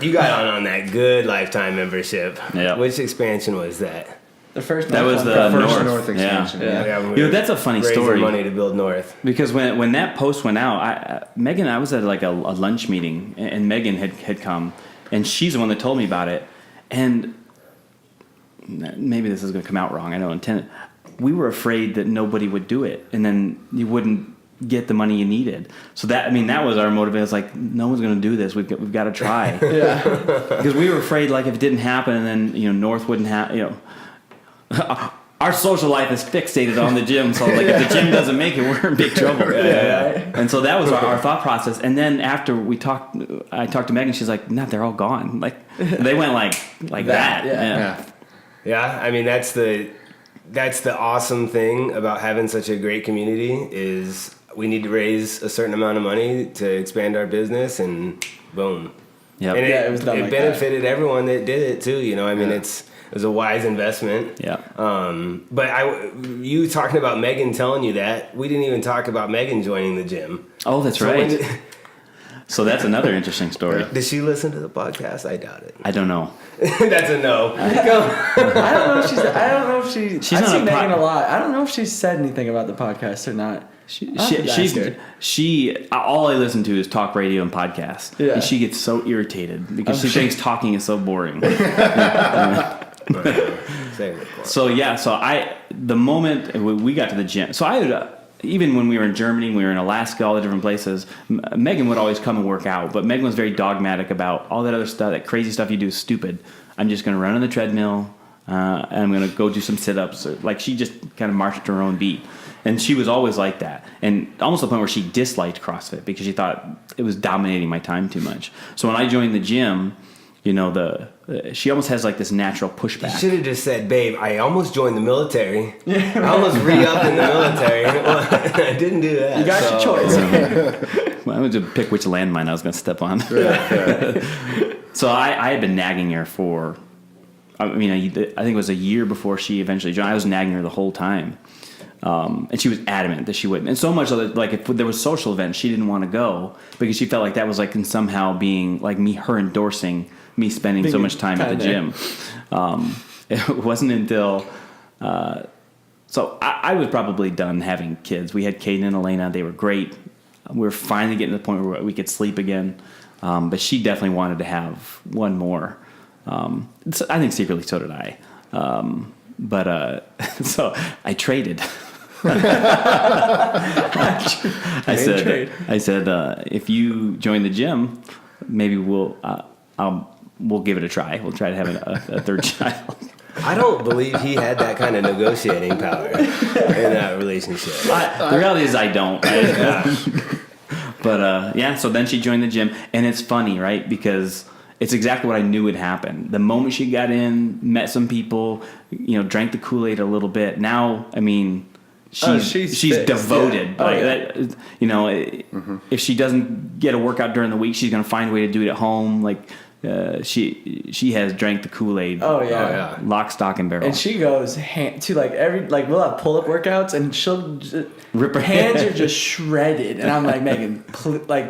You got on that good lifetime membership. Yeah. Which expansion was that? The first That was the First North. North expansion. Yeah. when we were That's a funny raising story. money to build North. Because when that post went out, Megan, I was at like a lunch meeting, and Megan had come, and she's the one that told me about it. And maybe this is going to come out wrong. I don't intend it. We were afraid that nobody would do it, and then you wouldn't get the money you needed. So that was our motivation. It's like, no one's going to do this. We've got to try. Yeah. Because we were afraid, like, if it didn't happen, and then North wouldn't have. Our social life is fixated on the gym, so like if the gym doesn't make it, we're in big trouble. Yeah. And so that was our thought process. And then after I talked to Megan. She's like, "No, they're all gone. Like they went like that." Yeah. Yeah, I mean that's the awesome thing about having such a great community is we need to raise a certain amount of money to expand our business, and boom. Yep. And Yeah, it was done it like benefited everyone that did it too. You know, I mean, it was a wise investment. Yeah. But you talking about Megan telling you that, we didn't even talk about Megan joining the gym. Oh, that's right. So that's another interesting story. Did she listen to the podcast? I doubt it. I don't know. That's a no. I don't know if she's I've not seen a Megan a lot. I don't know if she's said anything about the podcast or not. All I listen to is talk radio and podcasts. Yeah. And she gets so irritated because she thinks talking is so boring. So the moment we got to the gym, so even when we were in Germany, we were in Alaska, all the different places, Megan would always come and work out, but Megan was very dogmatic about all that other stuff, that crazy stuff you do is stupid. I'm just going to run on the treadmill, and I'm going to go do some sit-ups. Like, she just kind of marched her own beat. And she was always like that. And almost to the point where she disliked CrossFit because she thought it was dominating my time too much. So when I joined the gym, you know, she almost has like this natural pushback. You should have just said, babe, I almost joined the military. Yeah, right. I almost re-upped in the military. Well, I didn't do that. You got your choice. Well, I was to pick which landmine I was going to step on. So I had been nagging her for, I think it was a year before she eventually joined. I was nagging her the whole time. And she was adamant that she wouldn't. And so much that, like, if there was social events, she didn't want to go because she felt like that was like in somehow being like her endorsing me spending so much time at the gym. It wasn't until so I was probably done having kids. We had Caden and Elena. They were great. We were finally getting to the point where we could sleep again. But she definitely wanted to have one more. So I think secretly so did I. So I traded. I said, if you join the gym, maybe we'll give it a try. We'll try to have a third child. I don't believe he had that kind of negotiating power in that relationship. The reality is I don't. So then she joined the gym, and it's funny, right? Because it's exactly what I knew would happen. The moment she got in, met some people, drank the Kool-Aid a little bit. Now, I mean, she's devoted. Yeah. If she doesn't get a workout during the week, she's gonna find a way to do it at home. Like she has drank the Kool-Aid. Oh yeah. Lock, stock, and barrel. And she goes to we'll have pull-up workouts, and she'll rip her hands are just shredded, and I'm like, Megan,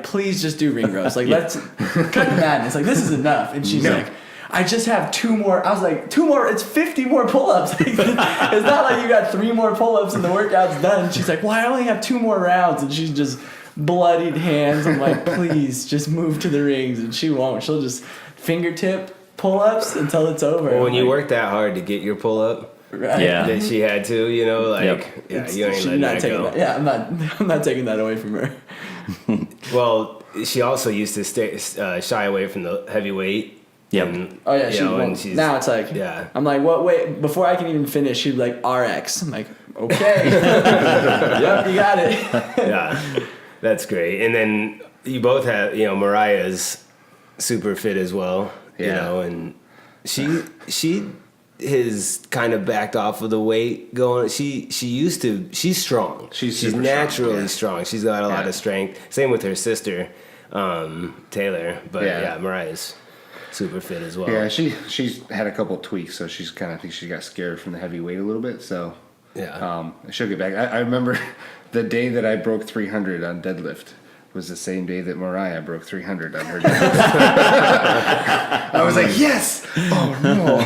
please just do ring rows. Like, let's cut the madness. Like, this is enough. And she's like, I just have 2 more. I was like, 2 more? It's 50 more pull-ups. It's not like you got 3 more pull-ups and the workout's done. She's like, well, I only have 2 more rounds, and she's just bloodied hands. I'm like, please just move to the rings, and she won't. She'll just fingertip pull-ups until it's over. Well, when you work that hard to get your pull-up, right? Yeah, that she had to, you ain't letting that go. Yeah, I'm not taking that away from her. Well, she also used to shy away from the heavy-weight. Yep. Oh yeah, now it's like, I'm like, what? Wait, before I can even finish, she'd be like, RX. I'm like, okay, yep, you got it. Yeah, that's great. And then you both have, Mariah's super fit as well. And she has kind of backed off of the weight going. She's strong. She's naturally strong. She's got a lot of strength. Same with her sister, Taylor. But Mariah's super fit as well. Yeah, she's had a couple of tweaks, so she's I think she got scared from the heavy weight a little bit. So she'll get back. I remember the day that I broke 300 on deadlift was the same day that Mariah broke 300 on her deadlift. I was like, yes! Oh no!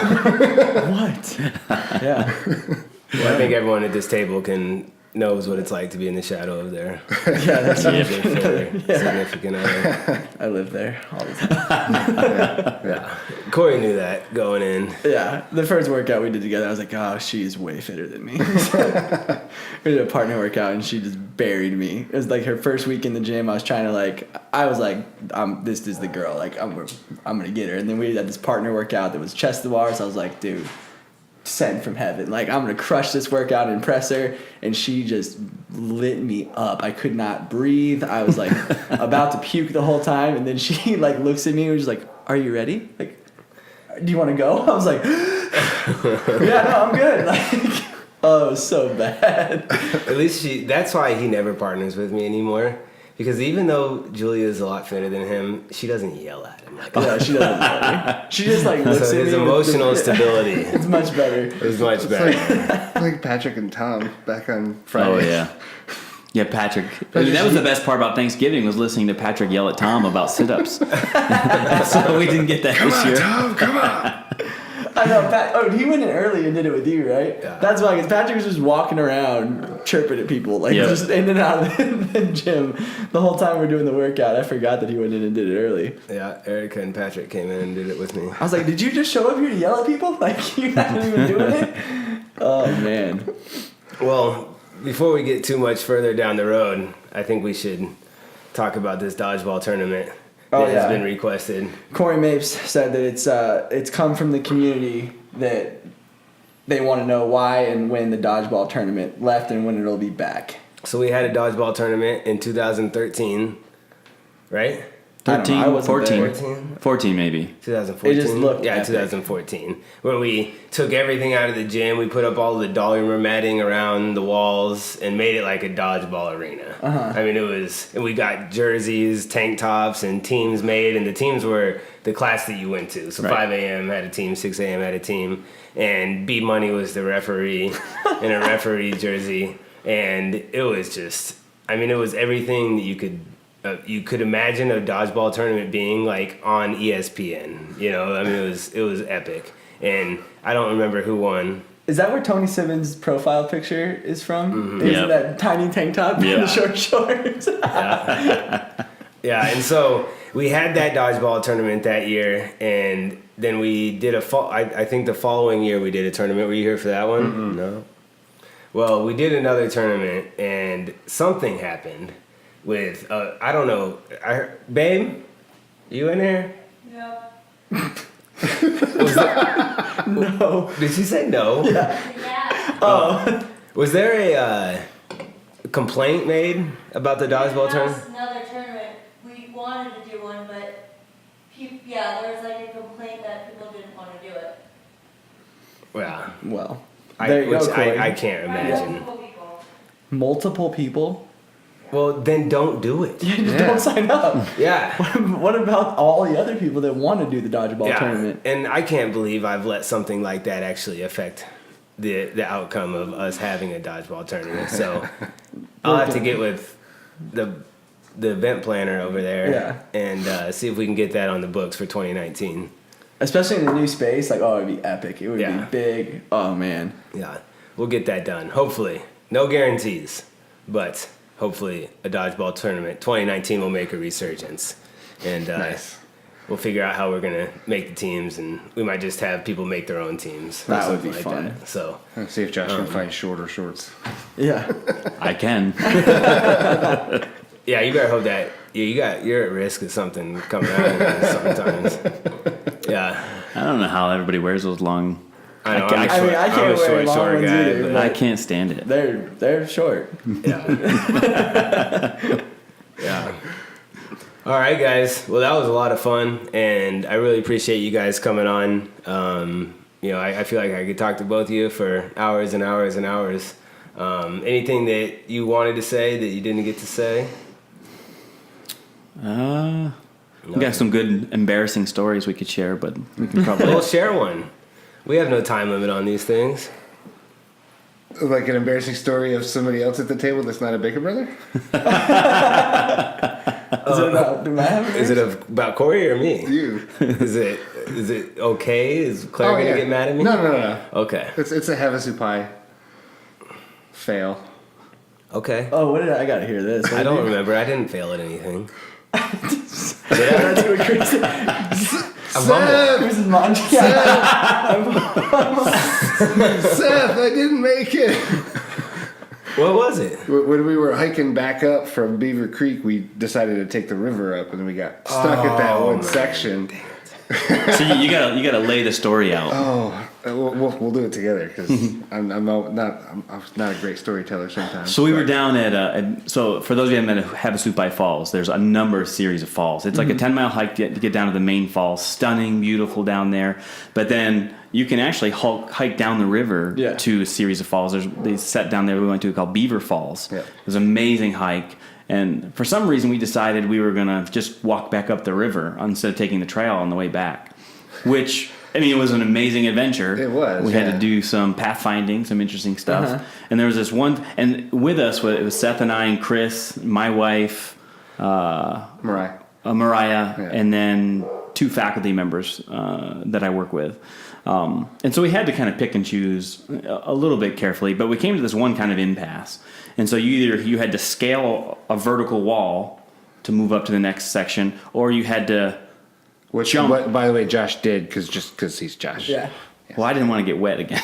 What? Yeah. Well, I think everyone at this table knows what it's like to be in the shadow of their significant other. I live there all the time. Yeah. Corey knew that going in. Yeah. The first workout we did together, I was like, oh, she's way fitter than me. We did a partner workout, and she just buried me. It was like her first week in the gym. I was like, this is the girl. Like, I'm going to get her. And then we had this partner workout that was chest to bar. So I was like, dude, sent from heaven. Like, I'm going to crush this workout and impress her. And she just lit me up. I could not breathe. I was like about to puke the whole time. And then she looks at me and was like, are you ready? Like, do you want to go? I was like, Yeah, no, I'm good. Like, oh, it was so bad. At least that's why he never partners with me anymore. Because even though Julia's a lot fitter than him, she doesn't yell at him. Like, Yeah, she doesn't know me. She just like looks so at his me with emotional the- stability It's much better. is much better. Like Patrick and Tom back on Friday. Oh yeah. Yeah, Patrick. That was the best part about Thanksgiving was listening to Patrick yell at Tom about sit-ups. So we didn't get that this year. Tom, come on. I know. He went in early and did it with you, right? Yeah. That's why, because Patrick was just walking around chirping at people, like Yep. just in and out of the gym the whole time we're doing the workout. I forgot that he went in and did it early. Yeah, Erica and Patrick came in and did it with me. I was like, did you just show up here to yell at people? Like, you're not even doing it? Oh, man. Well, before we get too much further down the road, I think we should talk about this dodgeball tournament that has been requested. Corey Mapes said that it's come from the community that they want to know why and when the dodgeball tournament left and when it'll be back. So we had a dodgeball tournament in 2013, right? 13, I wasn't 14. there. 14 maybe. 2014. It just looked yeah, epic. 2014. Where we took everything out of the gym, we put up all the dollar matting around the walls and made it like a dodgeball arena. I mean, and we got jerseys, tank tops, and teams made, and the teams were the class that you went to. So Right. 5 a.m. had a team, 6 a.m. had a team, and B Money was the referee in a referee jersey, and it was just, I mean, it was everything that you could imagine a dodgeball tournament being like on ESPN. You know, I mean, it was epic, and I don't remember who won. Is that where Tony Simmons' profile picture is from? Mm-hmm. Is Yep. it that tiny tank top and Yeah. the short shorts? Yeah, and so we had that dodgeball tournament that year, and then we did I think the following year we did a tournament. Were you here for that one? Mm-hmm. No. Well, we did another tournament, and something happened with I don't know. Babe, you in here? Yeah. No. Did she say no? Yeah. Was there a complaint made about the dodgeball That tournament? was another tournament. We wanted to do one, but there was like a complaint that people didn't want to do it. Yeah, Well, there you go, Corey. I can't imagine. Multiple people. Multiple people? Well, then don't do it. Just don't sign up. Yeah. What about all the other people that want to do the dodgeball tournament? And I can't believe I've let something like that actually affect the outcome of us having a dodgeball tournament. So I'll have to get with the event planner over there and see if we can get that on the books for 2019. Especially in the new space, like, oh, it'd be epic. It would be big. Oh, man. Yeah, we'll get that done. Hopefully. No guarantees, but hopefully a dodgeball tournament 2019 will make a resurgence. And Nice. we'll figure out how we're going to make the teams, and we might just have people make their own teams. or That would something be like fun. that. So, Let's see if Josh can find shorter shorts. Yeah. I can. yeah, you better hope that you're at risk of something coming out of this sometimes. Yeah. I don't know how everybody wears those long. I know. I mean, I can't wear long short ones guy, either, but- but- I can't stand it. They're short. Yeah. Yeah. All right, guys. Well, that was a lot of fun, and I really appreciate you guys coming on. I feel like I could talk to both of you for hours and hours and hours. Anything that you wanted to say that you didn't get to say? We got some good embarrassing stories we could share, but we can probably. We'll share one. We have no time limit on these things. Like an embarrassing story of somebody else at the table that's not a Baker brother? Is it about, do I have Is it about Corey or me? You. Is it okay? Is Claire gonna get mad at me? No. Okay. It's a Havasu pie fail. Okay. Oh, what did I gotta hear this? I don't remember. I didn't fail at anything. That's what Chris said. Chris is munching. Seth, I didn't make it. What was it? When we were hiking back up from Beaver Creek, we decided to take the river up, and then we got stuck at that one section. So you gotta lay the story out. Oh, we'll do it together because I'm not a great storyteller sometimes. So we were down at so for those of you who haven't been to Havasupai Falls, there's a number of series of falls. It's like a 10-mile hike to get down to the main falls. Stunning, beautiful down there. But then you can actually hike down the river to a series of falls. They set down there we went to called Beaver Falls. Yeah. It was an amazing hike. And for some reason, we decided we were going to just walk back up the river instead of taking the trail on the way back, which, I mean, it was an amazing adventure. It was. We had to do some pathfinding, some interesting stuff. And there was this one, and with us, it was Seth and I and Chris, my wife, Mariah, and then 2 faculty members that I work with. And so we had to kind of pick and choose a little bit carefully, but we came to this one kind of impasse. And so you had to scale a vertical wall to move up to the next section, or you had to jump. What, by the way, Josh did because he's Josh. Yeah. Well, I didn't want to get wet again.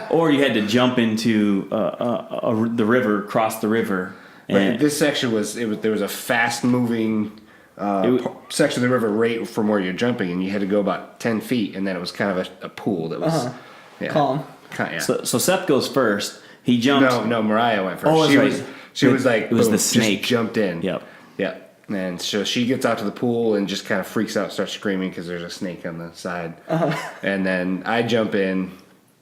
Or you had to jump into the river, cross the river. But this section there was a fast moving section of the river right from where you're jumping, and you had to go about 10 feet, and then it was kind of a pool that was Calm. So Seth goes first. He jumped. No, Mariah went first. Oh, that's right. She was like, it was boom, the snake. just jumped in. Yep. And so she gets out to the pool and just kind of freaks out, starts screaming because there's a snake on the side. And then I jump in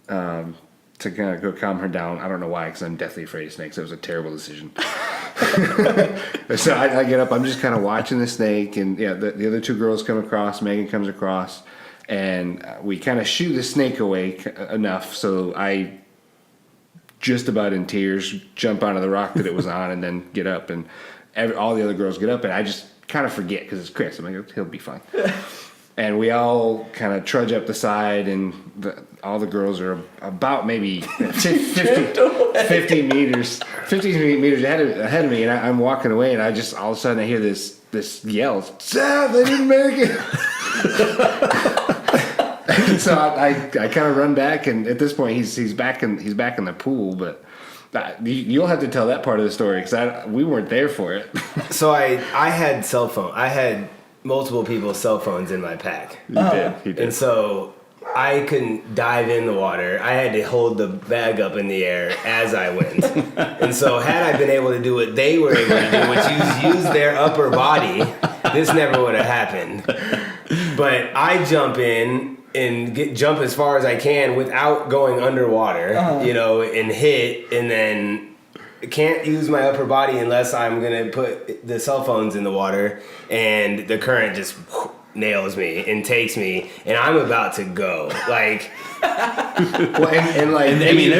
to kind of go calm her down. I don't know why, because I'm deathly afraid of snakes. It was a terrible decision. So I get up. I'm just kind of watching the snake, and the other 2 girls come across. Megan comes across, and we kind of shoo the snake away enough so I, just about in tears, jump onto the rock that it was on, and then get up, and all the other girls get up, and I just kind of forget because it's Chris. I'm like, he'll be fine. And we all kind of trudge up the side, and all the girls are about maybe 50 meters ahead of me, and I'm walking away, and I just all of a sudden I hear this yell, "Seth, I didn't make it!" So I kind of run back, and at this point he's back in the pool, but you'll have to tell that part of the story because we weren't there for it. So I had cell phone. I had multiple people's cell phones in my pack. He did. And so I couldn't dive in the water. I had to hold the bag up in the air as I went. And so had I been able to do what they were able to do, which is use their upper body, this never would have happened. But I jump in and jump as far as I can without going underwater, and hit, and then can't use my upper body unless I'm going to put the cell phones in the water, and the current just nails me and takes me, and I'm about to go. Like, there's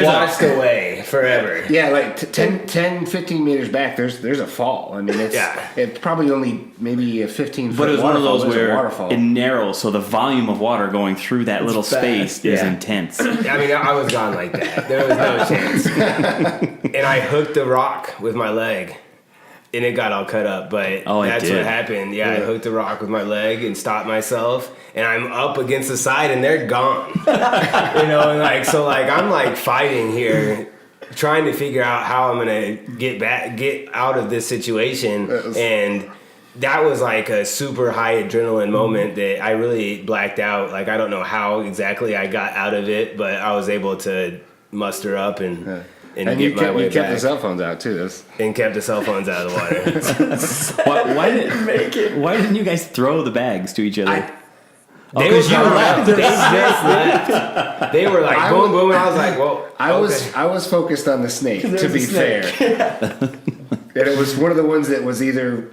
washed away forever. Yeah, like 10, 15 meters back, there's a fall. I mean, it's probably only maybe a 15-foot But it was one of those where waterfall. it narrows, so the volume of water going through that little space is intense. I mean, I was gone like that. There was no chance. And I hooked the rock with my leg, and it got all cut up. But that's what happened. Yeah, I hooked the rock with my leg and stopped myself, and I'm up against the side, and they're gone. And I'm fighting here, trying to figure out how I'm gonna get out of this situation, and that was like a super high adrenaline moment that I really blacked out. Like, I don't know how exactly I got out of it, but I was able to muster up and get you my way kept back. the cell phones out too. And kept the cell phones out of the water. Why didn't you guys throw the bags to each other? They were just left. They were like boom, boom, and I was like, "Well." I was focused on the snake. To be fair, and it was one of the ones that was either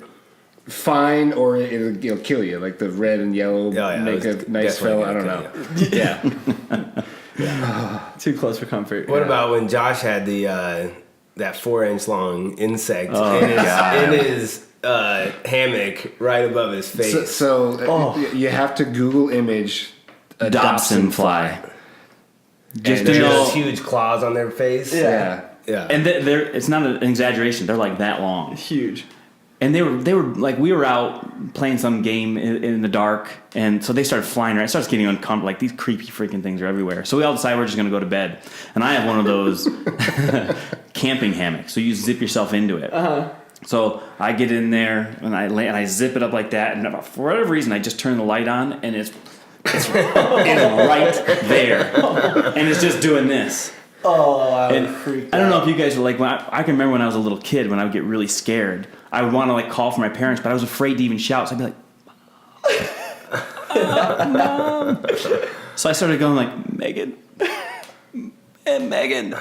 fine or it'll kill you, like the red and yellow make a nice fella. I don't know. Yeah. Too close for comfort. What about when Josh had the that 4-inch long insect in his hammock right above his face? So you have to Google image a Dobson fly. Just to know, huge claws on their face. Yeah. And it's not an exaggeration. They're like that long. Huge. And they were like, we were out playing some game in the dark, and so they started flying around. It starts getting uncomfortable. Like, these creepy freaking things are everywhere. So we all decided we're just going to go to bed. And I have one of those camping hammocks, so you zip yourself into it. So I get in there and I zip it up like that, and for whatever reason I just turn the light on, and it's right there, and it's just doing this. Oh, I And would freak I don't know out. if you guys are like, I can remember when I was a little kid, when I would get really scared, I would want to like call for my parents, but I was afraid to even shout. So I'd be like, Mom. So I started going like, Megan. And Megan.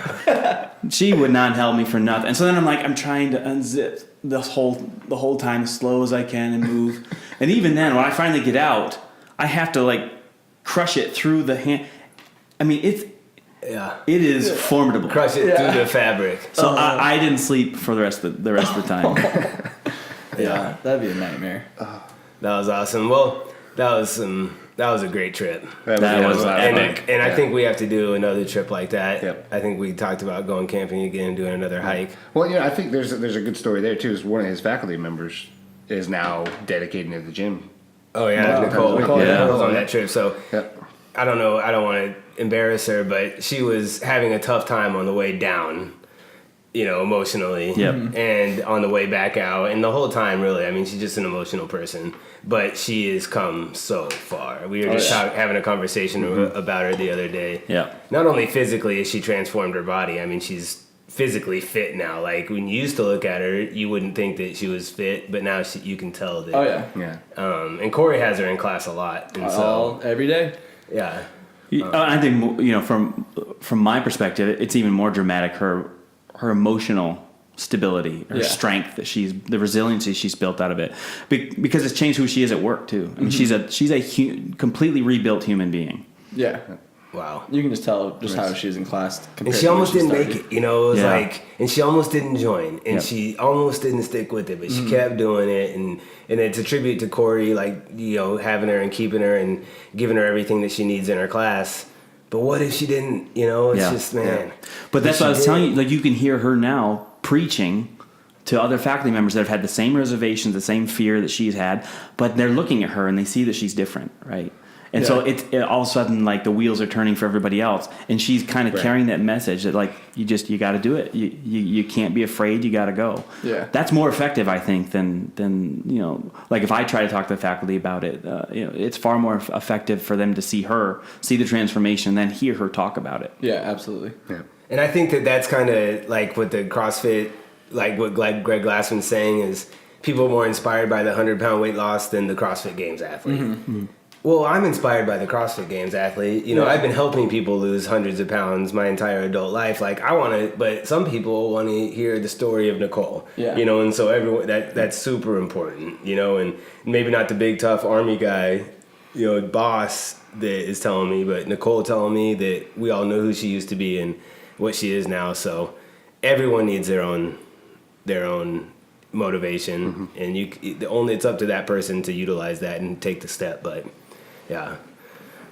She would not help me for nothing. And so then I'm trying to unzip the whole time as slow as I can and move. And even then, when I finally get out, I have to like crush it through the hand. I mean, it is formidable. Crush it through the fabric. So I didn't sleep for the rest of the time. Yeah, that'd be a nightmare. That was awesome. Well, that was a great trip. That was epic. And I think we have to do another trip like that. Yep. I think we talked about going camping again and doing another hike. Well, I think there's a good story there too. Is one of his faculty members is now dedicated to the gym. Oh yeah, Wow. Nicole. Yeah. Was on that trip. So Yep. I don't know. I don't want to embarrass her, but she was having a tough time on the way down, emotionally. Yep. And on the way back out. And the whole time, really. I mean, she's just an emotional person. But she has come so far. We were just having a conversation about her the other day. Yeah. Not only physically has she transformed her body. I mean, she's physically fit now. Like, when you used to look at her, you wouldn't think that she was fit. But now you can tell that. Oh yeah. Yeah. And Corey has her in class a lot. And so, Every day. yeah. I think from my perspective, it's even more dramatic. Her emotional stability, her strength, the resiliency she's built out of it, because it's changed who she is at work too. I mean, she's a completely rebuilt human being. Yeah. Wow. You can just tell just how she is in class. And she almost didn't make it, it was Yeah. like, and she almost didn't join, and Yep. she almost didn't stick with it, but she kept doing it, and it's a tribute to Corey, like, having her and keeping her and giving her everything that she needs in her class. But what if she didn't, it's just, man. But that's She what I was did. telling you. Like, you can hear her now preaching to other faculty members that have had the same reservations, the same fear that she's had, but they're looking at her and they see that she's different, right? And so it all of a sudden, like, the wheels are turning for everybody else, and she's kind of carrying that message that, like, you got to do it. You can't be afraid. You got to go. Yeah. That's more effective, I think, than like if I try to talk to the faculty about it, it's far more effective for them to see the transformation, then hear her talk about it. Yeah, absolutely. Yeah. And I think that's kind of like what the CrossFit, like what Greg Glassman's saying is people are more inspired by the 100-pound weight loss than the CrossFit Games athlete. Mm-hmm. Well, I'm inspired by the CrossFit Games athlete. I've been helping people lose hundreds of pounds my entire adult life. Like, I want to, but some people want to hear the story of Nicole. Yeah. And so everyone, that's super important, and maybe not the big tough army guy, boss that is telling me, but Nicole telling me that we all know who she used to be and what she is now. So everyone needs their own motivation, and it's up to that person to utilize that and take the step. But yeah,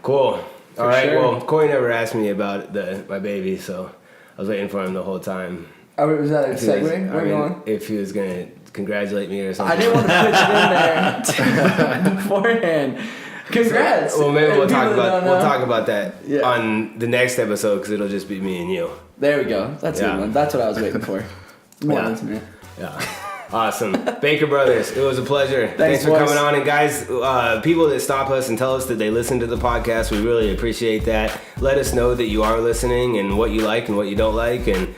cool. All right. sure. Well, Corey never asked me about my baby, so I was waiting for him the whole time. Oh, was that a If he was- segue? Where are you going? if he was gonna congratulate me or something. I didn't want to put it in there beforehand. Congrats. Well, maybe And we'll talk people that about don't know. that Yeah. on the next episode because it'll just be me and you. There we go. That's a Yeah. good one. That's what I was waiting for. More Yeah. intimate. Yeah. Awesome. Baker Brothers, it was a pleasure. Thanks for boys. coming on. And guys, people that stop us and tell us that they listen to the podcast, we really appreciate that. Let us know that you are listening and what you like and what you don't like. And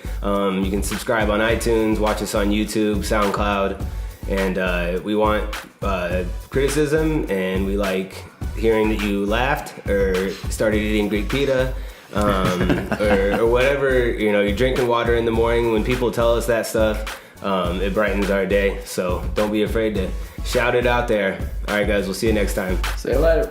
you can subscribe on iTunes, watch us on YouTube, SoundCloud. And we want criticism, and we like hearing that you laughed or started eating Greek pita. Or whatever, you're drinking water in the morning. When people tell us that stuff, it brightens our day. So don't be afraid to shout it out there. All right, guys, we'll see you next time. See you later.